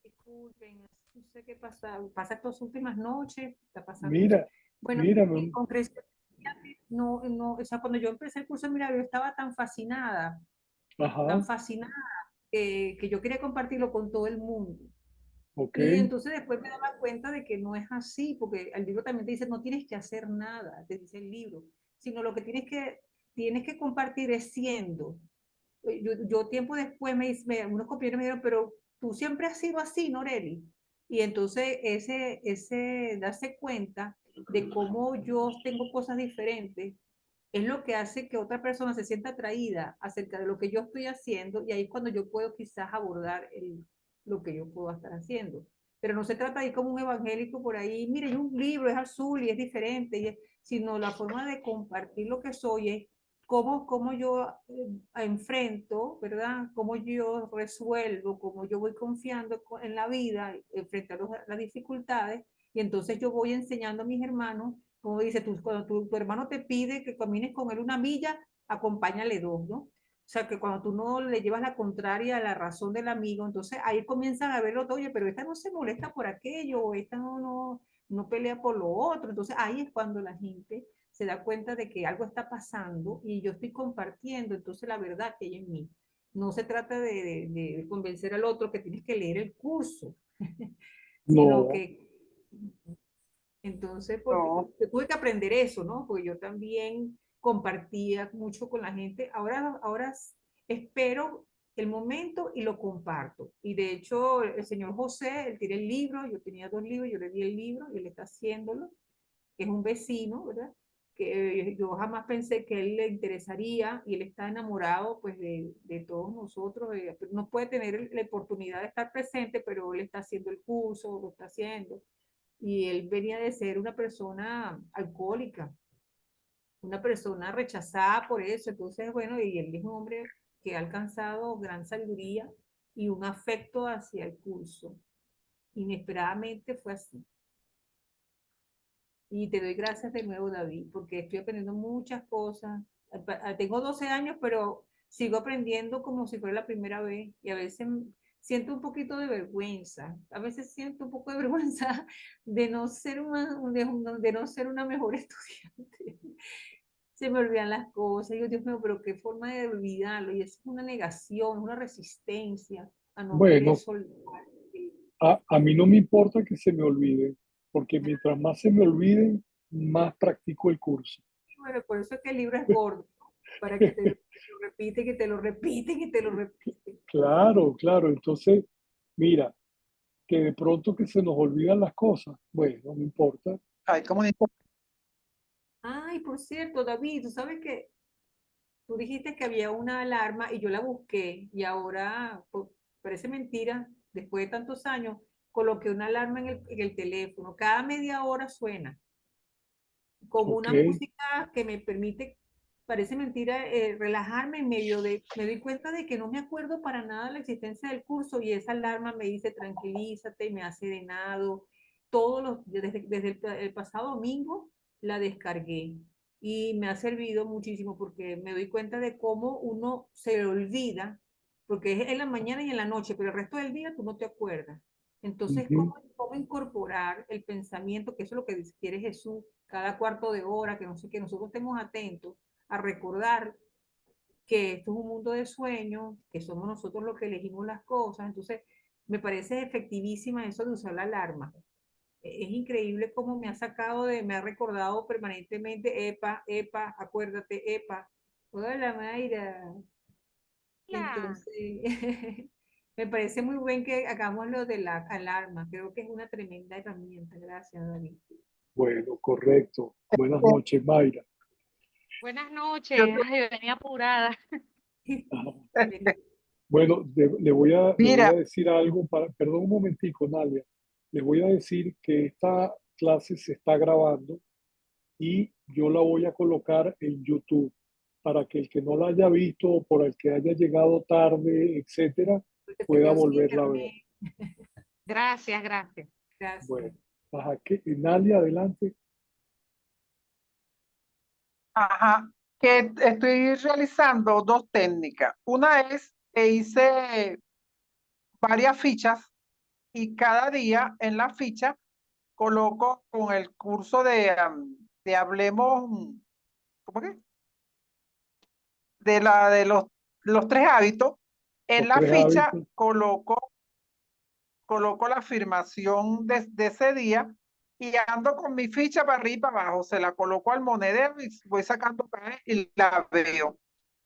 disculpen, no sé qué pasa, pasa estas últimas noches, está pasando eso. Mira, Bueno, mira, con crecer, no, no, o sea, cuando yo empecé el curso de milagro, yo estaba tan ajá, fascinada, que yo quería compartirlo con todo el mundo. Ok, Y entonces después me daba cuenta de que no es así, porque el libro también te dice, no tienes que hacer nada, te dice el libro, sino lo que tienes que compartir es siendo. Yo tiempo después unos compañeros me dijeron, pero tú siempre has sido así, Noreli. Y entonces ese darse cuenta de cómo yo tengo cosas diferentes es lo que hace que otra persona se sienta atraída acerca de lo que yo estoy haciendo y ahí es cuando yo puedo quizás abordar lo que yo puedo estar haciendo. Pero no se trata ahí como un evangélico por ahí, mire, hay un libro, es azul y es diferente, sino la forma de compartir lo que soy es cómo yo enfrento, ¿verdad? Cómo yo resuelvo, cómo yo voy confiando en la vida, frente a las dificultades, y entonces yo voy enseñando a mis hermanos, como dice, cuando tu hermano te pide que camines con él una milla, acompáñale dos, ¿no? O sea, que cuando tú no le llevas la contraria a la razón del amigo, entonces ahí comienzan a verlo, oye, pero esta no se molesta por aquello, o esta no pelea por lo otro. Entonces ahí es cuando la gente se da cuenta de que algo está pasando y yo estoy compartiendo entonces la verdad que hay en mí. No se trata de convencer al otro que tienes que leer el curso, sino no, que entonces porque No, yo tuve que aprender eso, ¿no? Porque yo también compartía mucho con la gente. Ahora espero el momento y lo comparto. Y de hecho, el señor José, él tiene el libro, yo tenía 2 libros, yo le di el libro y él está haciéndolo, que es un vecino, ¿verdad? Que yo jamás pensé que a él le interesaría y él está enamorado pues de todos nosotros. No puede tener la oportunidad de estar presente, pero él está haciendo el curso, lo está haciendo. Y él venía de ser una persona alcohólica, una persona rechazada por eso. Entonces, bueno, y él es un hombre que ha alcanzado gran sabiduría y un afecto hacia el curso. Inesperadamente fue así. Y te doy gracias de nuevo, David, porque estoy aprendiendo muchas cosas. Tengo 12 años, pero sigo aprendiendo como si fuera la primera vez y a veces siento un poquito de vergüenza. A veces siento un poco de vergüenza de no ser de no ser una mejor estudiante. Se me olvidan las cosas. Y yo, Dios mío, pero qué forma de olvidarlo. Y es una negación, una resistencia a no querer bueno, soltar. a mí no me importa que se me olvide, porque mientras más se me olviden, más practico el curso. Bueno, por eso es que el libro es gordo, para que te lo repite, que te lo repite, que te lo repite. Claro, claro. Entonces, mira, que de pronto que se nos olvidan las cosas, bueno, no importa. hay como una Ay, por cierto, David, tú sabes que tú dijiste que había una alarma y yo la busqué y ahora, parece mentira, después de tantos años, coloqué una alarma en el teléfono. Cada media hora suena, con Ok, una música que me permite, parece mentira, relajarme en medio me doy cuenta de que no me acuerdo para nada la existencia del curso y esa alarma me dice tranquilízate, me ha serenado, desde el pasado domingo la descargué y me ha servido muchísimo porque me doy cuenta de cómo uno se olvida, porque es en la mañana y en la noche, pero el resto del día tú no te acuerdas. Entonces, ujú, cómo incorporar el pensamiento, que eso es lo que quiere Jesús, cada cuarto de hora, que no sé, que nosotros estemos atentos a recordar que esto es un mundo de sueños, que somos nosotros los que elegimos las cosas. Entonces, me parece efectivísima eso de usar la alarma. Es increíble cómo me ha recordado permanentemente, epa, epa, acuérdate, epa. Hola, Mayra. Hola. Entonces, me parece muy bien que hagamos lo de la alarma. Creo que es una tremenda herramienta. Gracias, David. bueno, correcto. Buenas noches, Mayra. Buenas yo noches. Ay, venía apurada. Ajá. te- Bueno, le voy a Mira, decir algo perdón un momentico, Nadia. Le voy a decir que esta clase se está grabando y yo la voy a colocar en YouTube para que el que no la haya visto o por el que haya llegado tarde, etcétera, Porque se pueda quedó sin volverla a ver. internet. Gracias, gracias. Gracias. Bueno, Nadia, adelante. ajá, que estoy realizando dos técnicas. Una es que hice varias fichas y cada día en la ficha coloco con el curso de Hablemos, ¿cómo que? De los 3 hábitos, En Los la tres ficha hábitos. coloco la afirmación de ese día y ando con mi ficha para arriba y para abajo. Se la coloco al monedero y voy sacando cada y la veo.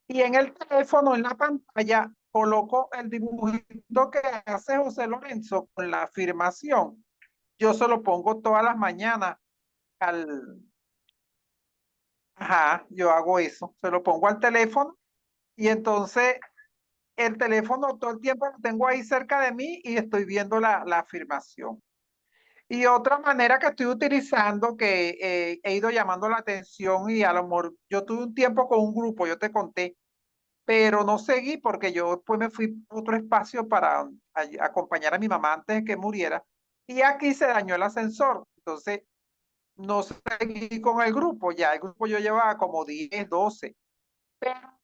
Y en el teléfono, en la pantalla, coloco el dibujito que hace José Lorenzo con la afirmación. Yo se lo pongo todas las mañanas al... Ajá, yo hago eso. Se lo pongo al teléfono y entonces el teléfono todo el tiempo lo tengo ahí cerca de mí y estoy viendo la afirmación. Y otra manera que estoy utilizando, que he ido llamando la atención y a lo mejor yo tuve un tiempo con un grupo, yo te conté, pero no seguí porque yo después me fui a otro espacio para acompañar a mi mamá antes de que muriera y aquí se dañó el ascensor. Entonces no seguí con el grupo, ya el grupo yo llevaba como 10, 12, pero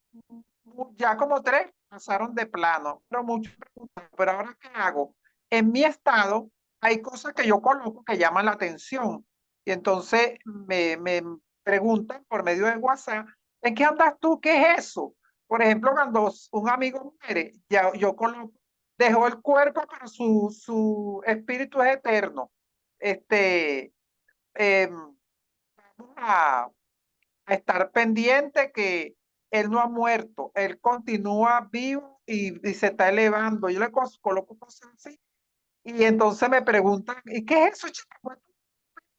ya como 3 pasaron de plano, pero muchos preguntan, pero ahora ¿qué hago? En mi estado hay cosas que yo coloco que llaman la atención y entonces me preguntan por medio de WhatsApp, ¿en qué andas tú? ¿Qué es eso? Por ejemplo, cuando un amigo muere, ya yo coloco, dejó el cuerpo, pero su espíritu es eterno. Este, vamos a estar pendiente que él no ha muerto, él continúa vivo y se está elevando. Yo le coloco cosas así y entonces me preguntan, ¿y qué es eso, chica? Pues,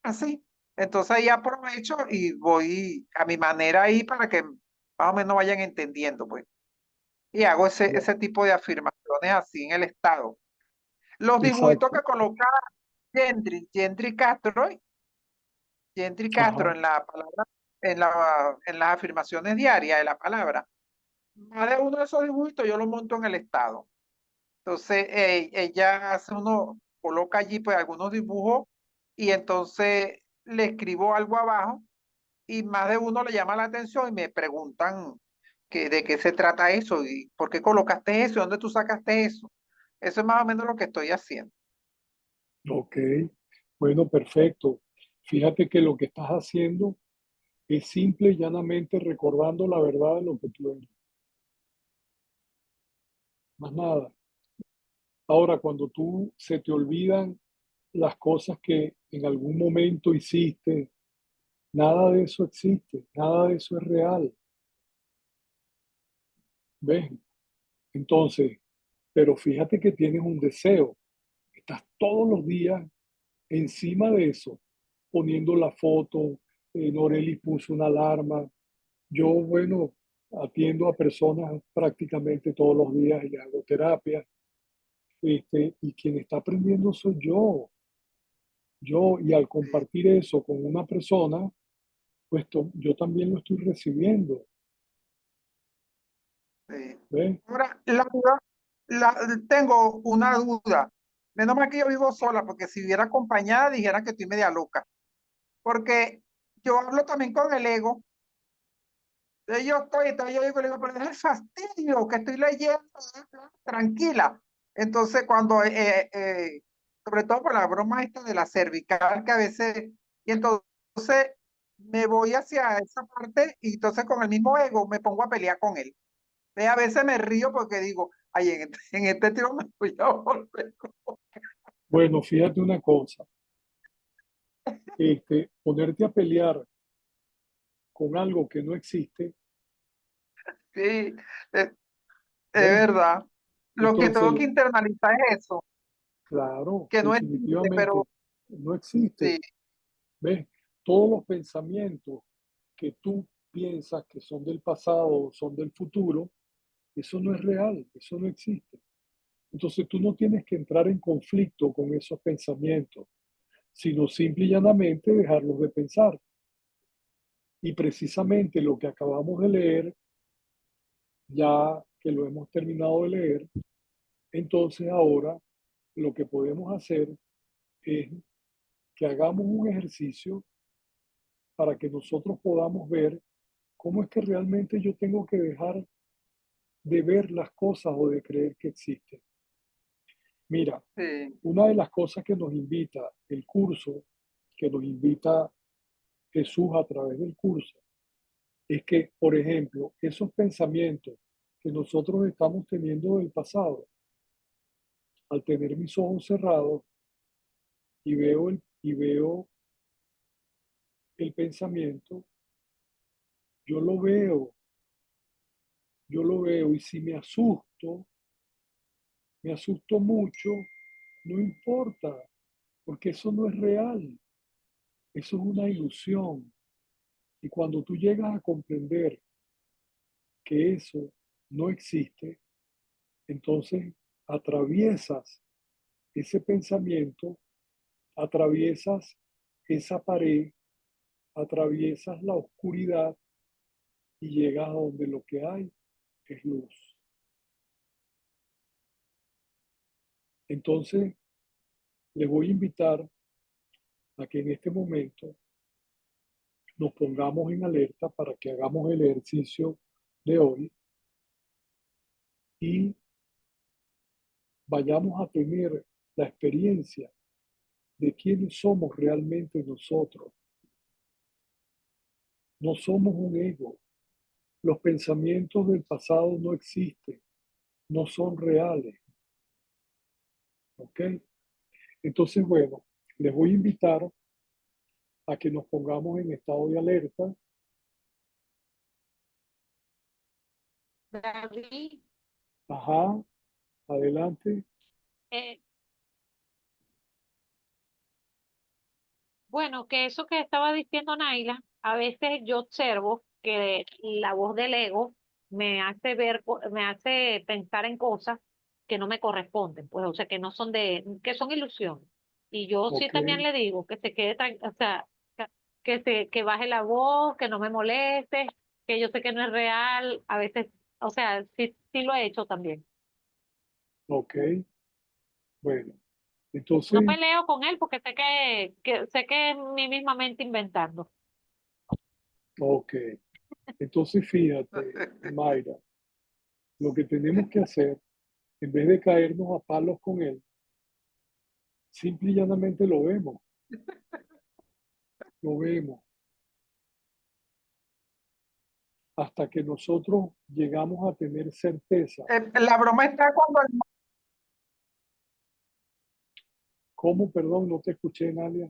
así. Entonces ahí aprovecho y voy a mi manera ahí para que más o menos vayan entendiendo, pues. Y hago ese tipo de afirmaciones así en el estado. Los dibujitos Exacto. que coloca Gendry Castro Ajá. en la palabra, en las afirmaciones diarias de la palabra. Más de uno de esos dibujitos yo lo monto en el estado. Entonces, ella hace uno, coloca allí pues algunos dibujos y entonces le escribo algo abajo y más de uno le llama la atención y me preguntan que, de qué se trata eso y por qué colocaste eso, dónde tú sacaste eso. Eso es más o menos lo que estoy haciendo. Ok. Bueno, perfecto. Fíjate que lo que estás haciendo es simple y llanamente recordando la verdad de lo que tú eres. Más nada. Ahora, cuando tú se te olvidan las cosas que en algún momento hiciste, nada de eso existe, nada de eso es real. ¿Ves? Entonces, pero fíjate que tienes un deseo. Estás todos los días encima de eso, poniendo la foto. Noreli puso una alarma. Yo, bueno, atiendo a personas prácticamente todos los días y hago terapia. Y quien está aprendiendo soy yo. Yo, y al Sí, compartir eso con una persona, pues yo también lo estoy recibiendo. sí. ¿Ves? Ahora, tengo una duda. Menos mal que yo vivo sola, porque si viviera acompañada dijera que estoy media loca. Porque yo hablo también con el ego. Entonces yo digo, le digo, pero es el fastidio que estoy leyendo, tranquila. Entonces, sobre todo por la broma esta de la cervical, que a veces, y entonces me voy hacia esa parte y entonces con el mismo ego me pongo a pelear con él. A veces me río porque digo, ay, en este tiro me voy a volver. Bueno, fíjate una cosa. Ponerte a pelear con algo que no existe, Sí, es ¿ves? verdad. Lo que tengo Entonces, que internalizar es eso, claro, que no existe, pero definitivamente no existe. sí, ¿Ves? Todos los pensamientos que tú piensas que son del pasado o son del futuro, eso no es real, eso no existe. Entonces tú no tienes que entrar en conflicto con esos pensamientos, sino simple y llanamente dejarlos de pensar. Y precisamente lo que acabamos de leer, ya que lo hemos terminado de leer, entonces ahora lo que podemos hacer es que hagamos un ejercicio para que nosotros podamos ver cómo es que realmente yo tengo que dejar de ver las cosas o de creer que existen. Mira, sí, una de las cosas que nos invita el curso, que nos invita Jesús a través del curso, es que, por ejemplo, esos pensamientos que nosotros estamos teniendo del pasado. Al tener mis ojos cerrados y veo el pensamiento, yo lo veo, y si me asusto mucho, no importa, porque eso no es real, eso es una ilusión. Y cuando tú llegas a comprender que eso no existe, entonces atraviesas ese pensamiento, atraviesas esa pared, atraviesas la oscuridad y llegas a donde lo que hay es luz. Entonces, les voy a invitar a que en este momento nos pongamos en alerta para que hagamos el ejercicio de hoy y vayamos a tener la experiencia de quiénes somos realmente nosotros. No somos un ego. Los pensamientos del pasado no existen, no son reales. ¿Ok? Entonces, bueno, les voy a invitar a que nos pongamos en estado de alerta. David, Ajá, adelante. eh, bueno, que eso que estaba diciendo Naila, a veces yo observo que la voz del ego me hace ver, me hace pensar en cosas que no me corresponden, pues, o sea, que no son que son ilusiones. Y yo sí Ok, también le digo que se quede, o sea, que baje la voz, que no me moleste, que yo sé que no es real, a veces, o sea, sí, sí lo he hecho también. ok. Bueno, No entonces, peleo con él porque sé que es mi misma mente inventando. ok. Entonces, fíjate, Mayra, lo que tenemos que hacer, en vez de caernos a palos con él, simple y llanamente lo vemos, hasta que nosotros llegamos a tener certeza. La broma está cuando ¿Cómo? Perdón, no te escuché, Nadia.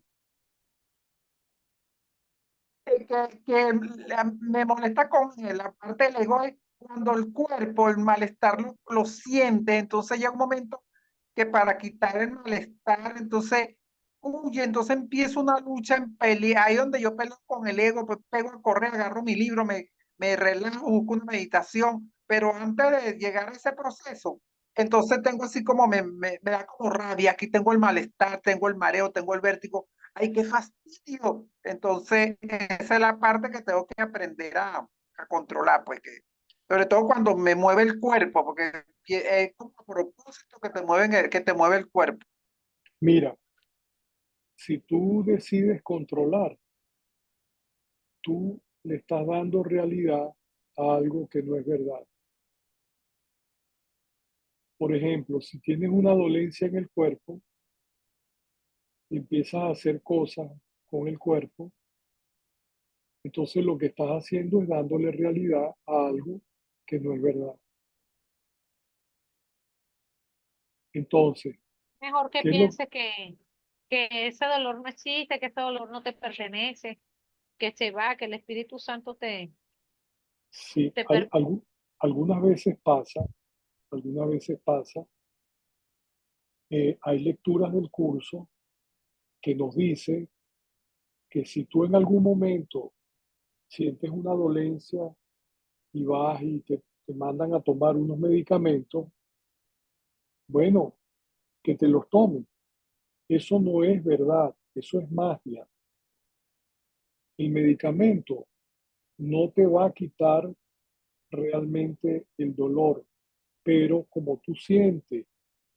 me molesta con la parte del ego es cuando el cuerpo, el malestar lo siente, entonces llega un momento que para quitar el malestar, entonces huye, entonces empieza una lucha en pelea, ahí donde yo peleo con el ego, pues pego a correr, agarro mi libro, me relajo, busco una meditación, pero antes de llegar a ese proceso, entonces tengo así como me da como rabia, aquí tengo el malestar, tengo el mareo, tengo el vértigo, ay, qué fastidio. Entonces, esa es la parte que tengo que aprender a controlar, pues que, sobre todo cuando me mueve el cuerpo, porque es como a propósito que te mueve el cuerpo. Mira, si tú decides controlar, tú le estás dando realidad a algo que no es verdad. Por ejemplo, si tienes una dolencia en el cuerpo y empiezas a hacer cosas con el cuerpo, entonces lo que estás haciendo es dándole realidad a algo que no es verdad. Entonces, Mejor que ¿qué es lo piense que ese dolor no existe, que ese dolor no te pertenece, que se va, que el Espíritu Santo sí, te per- algunas veces pasa, algunas veces pasa, hay lecturas del curso que nos dice que si tú en algún momento sientes una dolencia y vas y te mandan a tomar unos medicamentos, bueno, que te los tomes. Eso no es verdad, eso es magia. El medicamento no te va a quitar realmente el dolor, pero como tú sientes,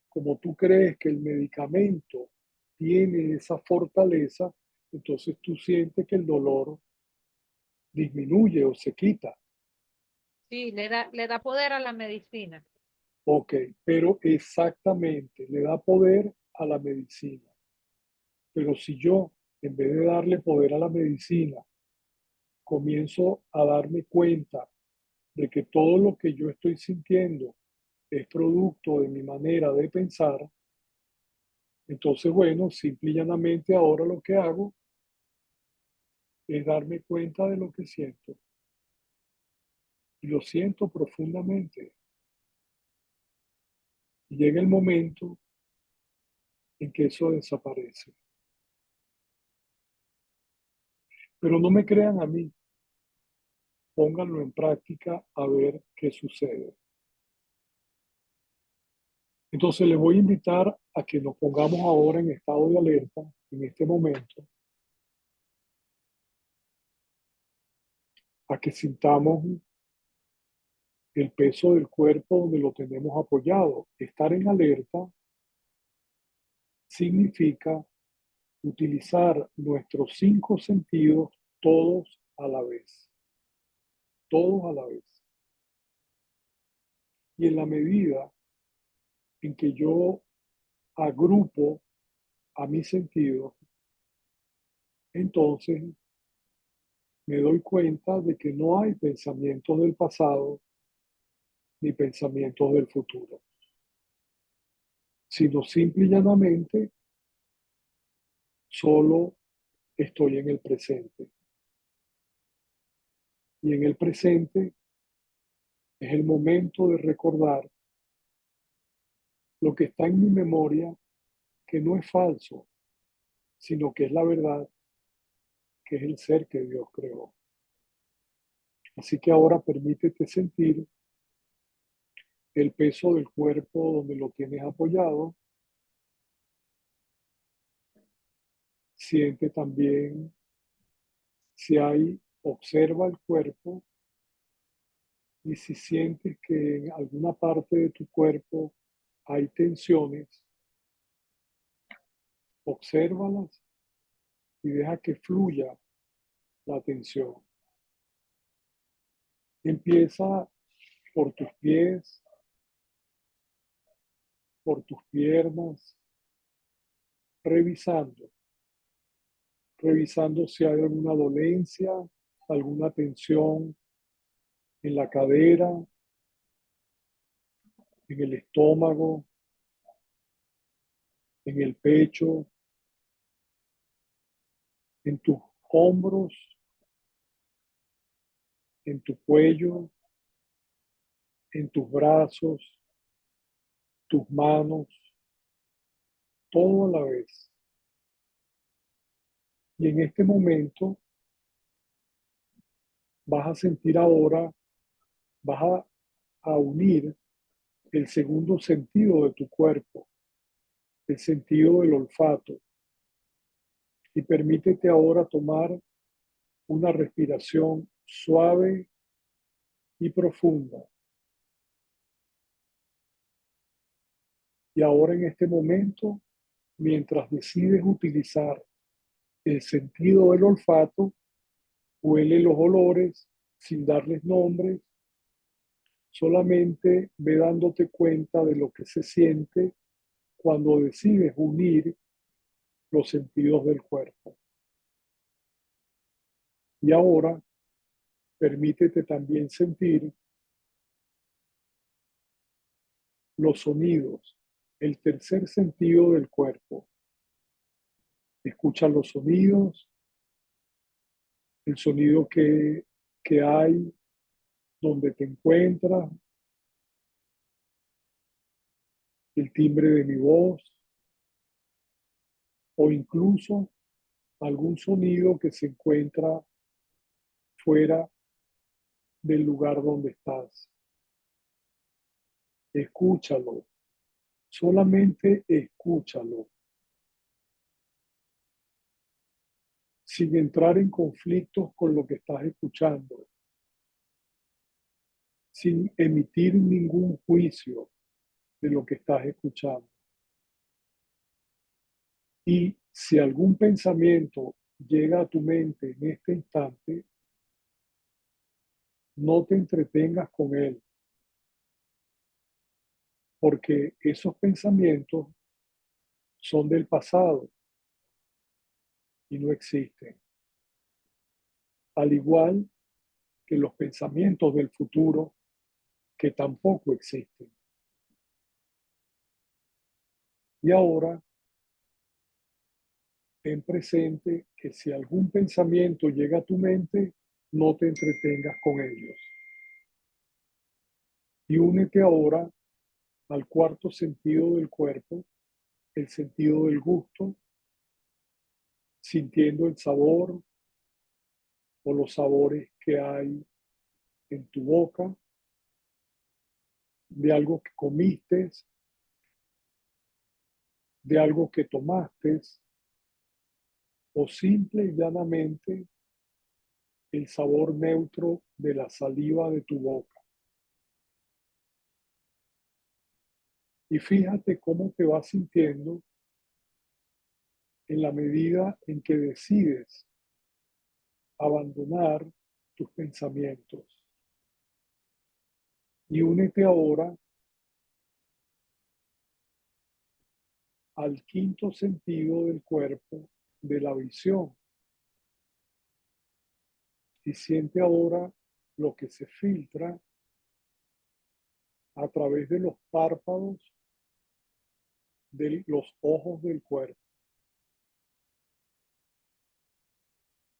como tú crees que el medicamento tiene esa fortaleza, entonces tú sientes que el dolor disminuye o se quita. sí, le da poder a la medicina. Ok, pero exactamente, le da poder a la medicina. Pero si yo, en vez de darle poder a la medicina, comienzo a darme cuenta de que todo lo que yo estoy sintiendo es producto de mi manera de pensar, entonces, bueno, simple y llanamente ahora lo que hago es darme cuenta de lo que siento. Y lo siento profundamente. Y llega el momento en que eso desaparece. Pero no me crean a mí, pónganlo en práctica a ver qué sucede. Entonces les voy a invitar a que nos pongamos ahora en estado de alerta, en este momento, a que sintamos el peso del cuerpo donde lo tenemos apoyado. Estar en alerta significa utilizar nuestros 5 sentidos todos a la vez. Todos a la vez. Y en la medida en que yo agrupo a mis sentidos, entonces me doy cuenta de que no hay pensamientos del pasado ni pensamientos del futuro, sino simple y llanamente solo estoy en el presente. Y en el presente es el momento de recordar lo que está en mi memoria, que no es falso, sino que es la verdad, que es el ser que Dios creó. Así que ahora permítete sentir el peso del cuerpo donde lo tienes apoyado. Siente también si hay, observa el cuerpo y si sientes que en alguna parte de tu cuerpo hay tensiones, obsérvalas y deja que fluya la tensión. Empieza por tus pies, por tus piernas, revisando, revisando si hay alguna dolencia, alguna tensión en la cadera, en el estómago, en el pecho, en tus hombros, en tu cuello, en tus brazos, tus manos, todo a la vez. Y en este momento vas a sentir ahora, vas a unir el segundo sentido de tu cuerpo, el sentido del olfato. Y permítete ahora tomar una respiración suave y profunda. Y ahora en este momento, mientras decides utilizar el sentido del olfato, huele los olores sin darles nombres, solamente ve dándote cuenta de lo que se siente cuando decides unir los sentidos del cuerpo. Y ahora permítete también sentir los sonidos, el tercer sentido del cuerpo. Escucha los sonidos, el sonido que hay donde te encuentras, el timbre de mi voz o incluso algún sonido que se encuentra fuera del lugar donde estás. Escúchalo, solamente escúchalo, sin entrar en conflictos con lo que estás escuchando, sin emitir ningún juicio de lo que estás escuchando. Y si algún pensamiento llega a tu mente en este instante, no te entretengas con él, porque esos pensamientos son del pasado y no existen. Al igual que los pensamientos del futuro que tampoco existen. Y ahora, ten presente que si algún pensamiento llega a tu mente, no te entretengas con ellos. Y únete ahora al cuarto sentido del cuerpo, el sentido del gusto, sintiendo el sabor o los sabores que hay en tu boca, de algo que comiste, de algo que tomaste, o simple y llanamente el sabor neutro de la saliva de tu boca. Y fíjate cómo te vas sintiendo en la medida en que decides abandonar tus pensamientos. Y únete ahora al quinto sentido del cuerpo, de la visión. Y siente ahora lo que se filtra a través de los párpados de los ojos del cuerpo.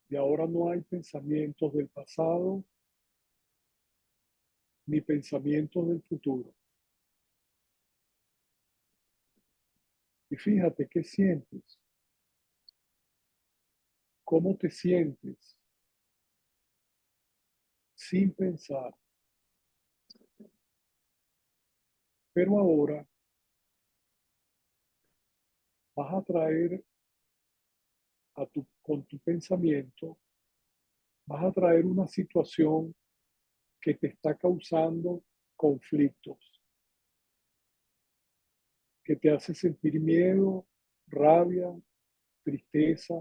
Y ahora no hay pensamientos del pasado ni pensamientos del futuro. Y fíjate qué sientes, cómo te sientes sin pensar. Pero ahora vas a traer con tu pensamiento, vas a traer una situación que te está causando conflictos, que te hace sentir miedo, rabia, tristeza.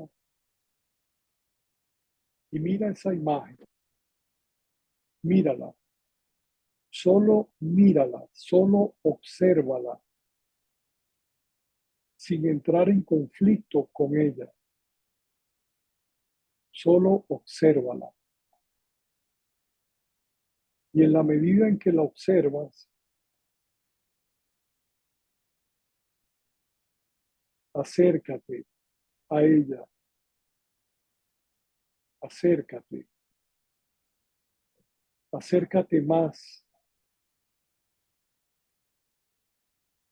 Y mira esa imagen, mírala, solo obsérvala, sin entrar en conflicto con ella. Solo obsérvala. Y en la medida en que la observas, acércate a ella, acércate, acércate más,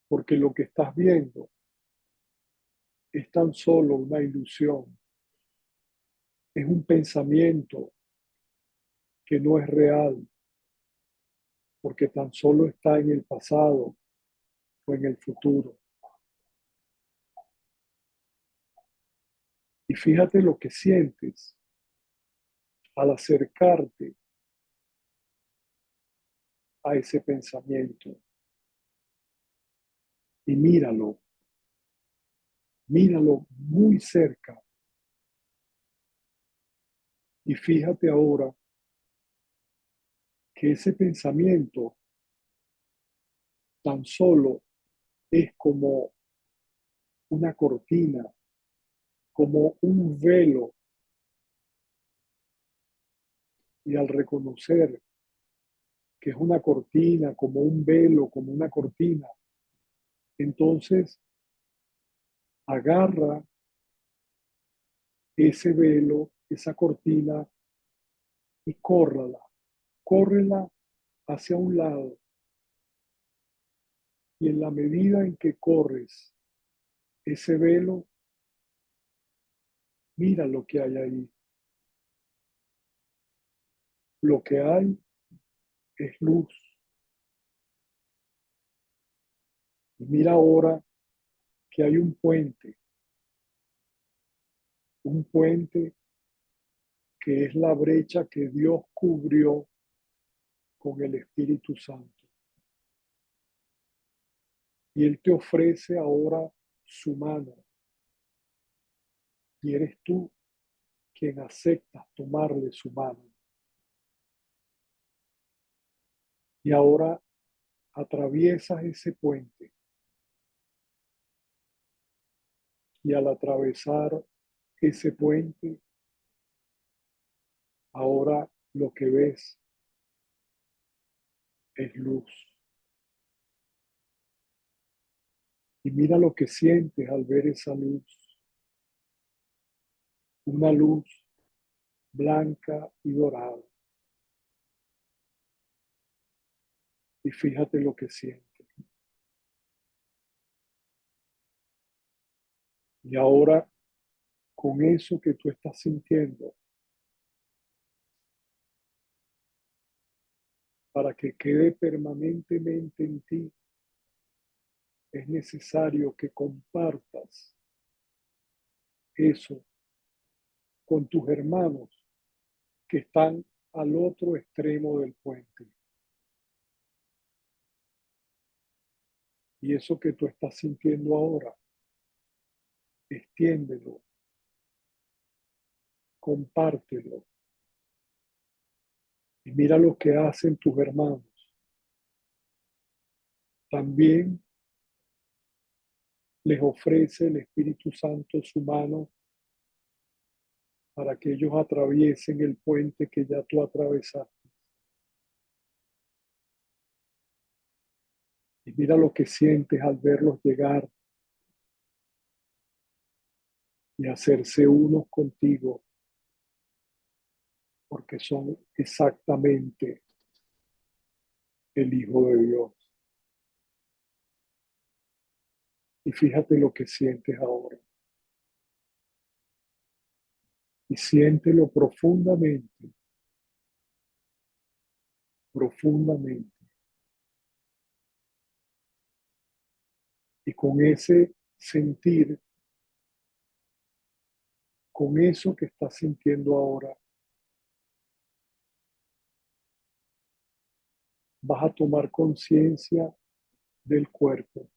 porque lo que estás viendo es tan solo una ilusión, es un pensamiento que no es real, porque tan solo está en el pasado o en el futuro. Y fíjate lo que sientes al acercarte a ese pensamiento. Y míralo muy cerca. Y fíjate ahora que ese pensamiento tan solo es como una cortina, como un velo. Y al reconocer que es una cortina, como un velo, como una cortina, entonces agarra ese velo, esa cortina y córrela hacia un lado. Y en la medida en que corres ese velo, mira lo que hay ahí. Lo que hay es luz. Y mira ahora que hay un puente que es la brecha que Dios cubrió con el Espíritu Santo. Y Él te ofrece ahora su mano. Y eres tú quien aceptas tomarle su mano. Y ahora atraviesas ese puente. Y al atravesar ese puente, ahora lo que ves es luz. Y mira lo que sientes al ver esa luz. Una luz blanca y dorada. Y fíjate lo que sientes. Y ahora, con eso que tú estás sintiendo, para que quede permanentemente en ti, es necesario que compartas eso con tus hermanos que están al otro extremo del puente. Y eso que tú estás sintiendo ahora, extiéndelo, compártelo. Y mira lo que hacen tus hermanos. También les ofrece el Espíritu Santo su mano para que ellos atraviesen el puente que ya tú atravesaste. Y mira lo que sientes al verlos llegar y hacerse unos contigo, porque son exactamente el Hijo de Dios. Y fíjate lo que sientes ahora. Y siéntelo profundamente, profundamente. Y con ese sentir, con eso que estás sintiendo ahora, vas a tomar conciencia del cuerpo,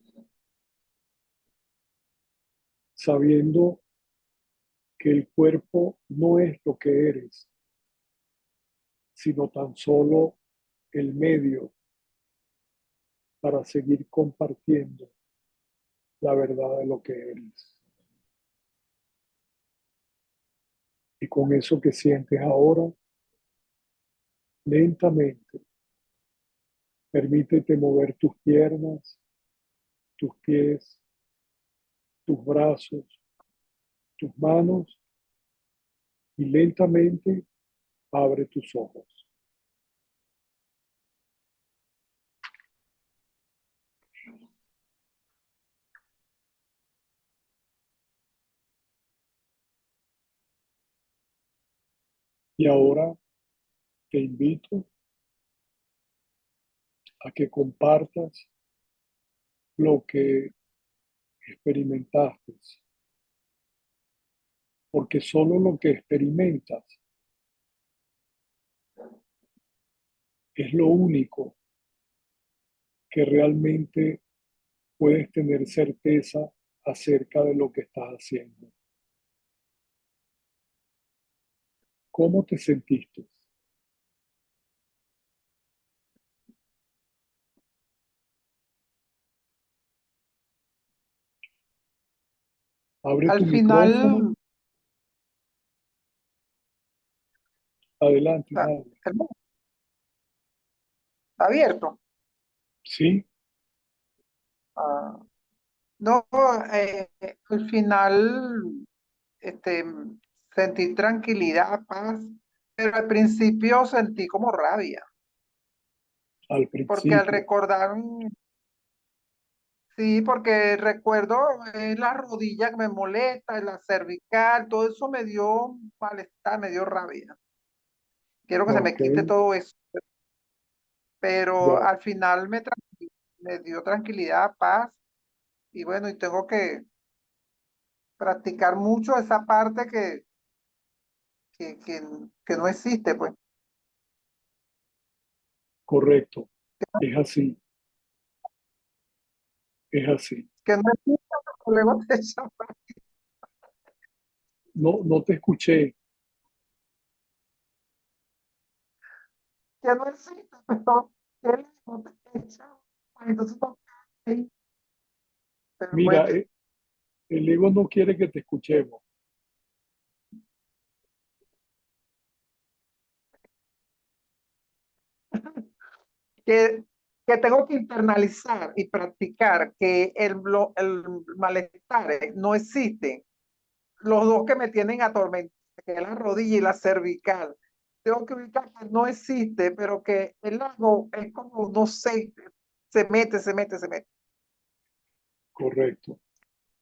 sabiendo que el cuerpo no es lo que eres, sino tan solo el medio para seguir compartiendo la verdad de lo que eres. Y con eso que sientes ahora, lentamente, permítete mover tus piernas, tus pies, tus brazos, tus manos y lentamente abre tus ojos. Y ahora te invito a que compartas lo que experimentaste, porque solo lo que experimentas es lo único que realmente puedes tener certeza acerca de lo que estás haciendo. ¿Cómo te sentiste? Abre Al tu micrófono. final, Adelante, está, dale. está abierto. Sí, Ah, no, al final, este, sentí tranquilidad, paz, pero al principio sentí como rabia, al porque al principio. recordar, sí, porque recuerdo la rodilla que me molesta, la cervical, todo eso me dio malestar, me dio rabia. Quiero que se me Ok, quite todo eso, pero ya, al final me dio tranquilidad, paz, y bueno, y tengo que practicar mucho esa parte que, que, que no existe, pues, correcto. Es así, es así. que no existe, pero luego te echan, No, no te escuché. que no existe, pero que luego te echan. Entonces, no, sí, pero Mira, bueno, el ego no quiere que te escuchemos. que, que tengo que internalizar y practicar que el malestar no existe. Los dos que me tienen atormentada, que es la rodilla y la cervical. Tengo que ubicar que no existe, pero que el ego es como, no sé, se mete, se mete, se mete. Correcto.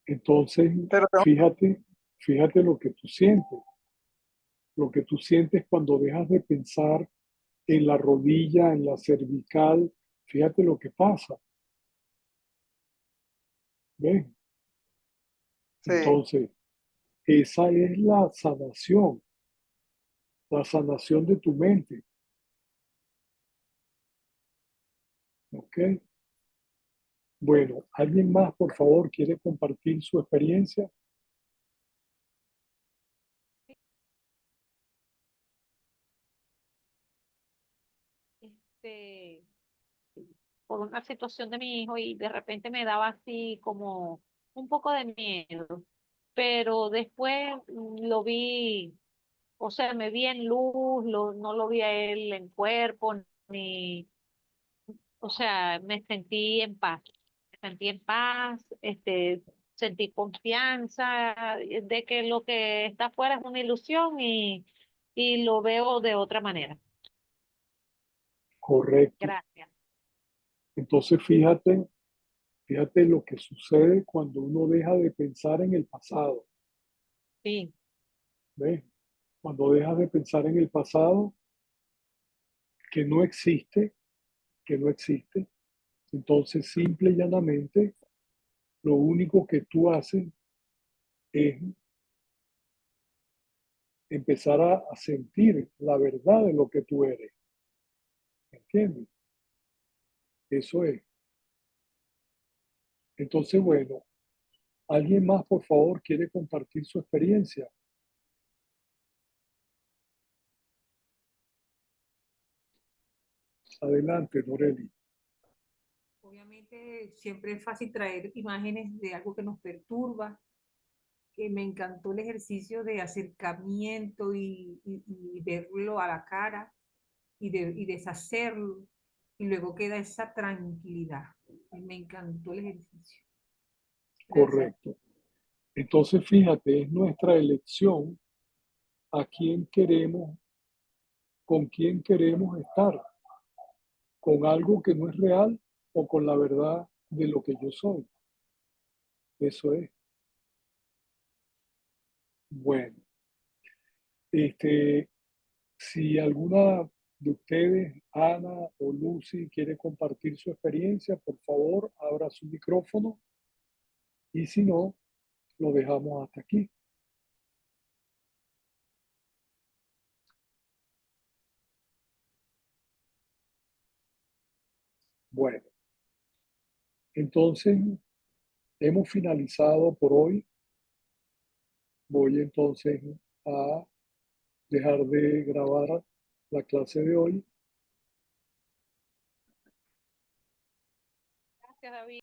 Entonces, Pero fíjate lo que tú sientes. Lo que tú sientes cuando dejas de pensar en la rodilla, en la cervical, fíjate lo que pasa. ¿Ves? sí, Entonces, esa es la sanación de tu mente. ¿Ok? Bueno, ¿alguien más, por favor, quiere compartir su experiencia? Este, por una situación de mi hijo y de repente me daba así como un poco de miedo, pero después lo vi, o sea, me vi en luz, no lo vi a él en cuerpo, ni, o sea, me sentí en paz, sentí confianza de que lo que está afuera es una ilusión y lo veo de otra manera. Correcto. Gracias. Entonces, fíjate lo que sucede cuando uno deja de pensar en el pasado. Sí, ¿Ves? Cuando dejas de pensar en el pasado, que no existe, que no existe, entonces simple y llanamente, lo único que tú haces es empezar a sentir la verdad de lo que tú eres. ¿Entiendes? Eso es. Entonces, bueno, ¿alguien más, por favor, quiere compartir su experiencia? Adelante, Noreli. Obviamente siempre es fácil traer imágenes de algo que nos perturba, que me encantó el ejercicio de acercamiento y verlo a la cara y deshacerlo, y luego queda esa tranquilidad. Y me encantó el ejercicio. Gracias. Correcto. Entonces, fíjate, es nuestra elección a quién queremos, con quién queremos estar, con algo que no es real o con la verdad de lo que yo soy. Eso es. Bueno, este, si alguna de ustedes, Ana o Lucy, quiere compartir su experiencia, por favor, abra su micrófono y si no, lo dejamos hasta aquí. Bueno, entonces hemos finalizado por hoy. Voy entonces a dejar de grabar la clase de hoy. gracias, David.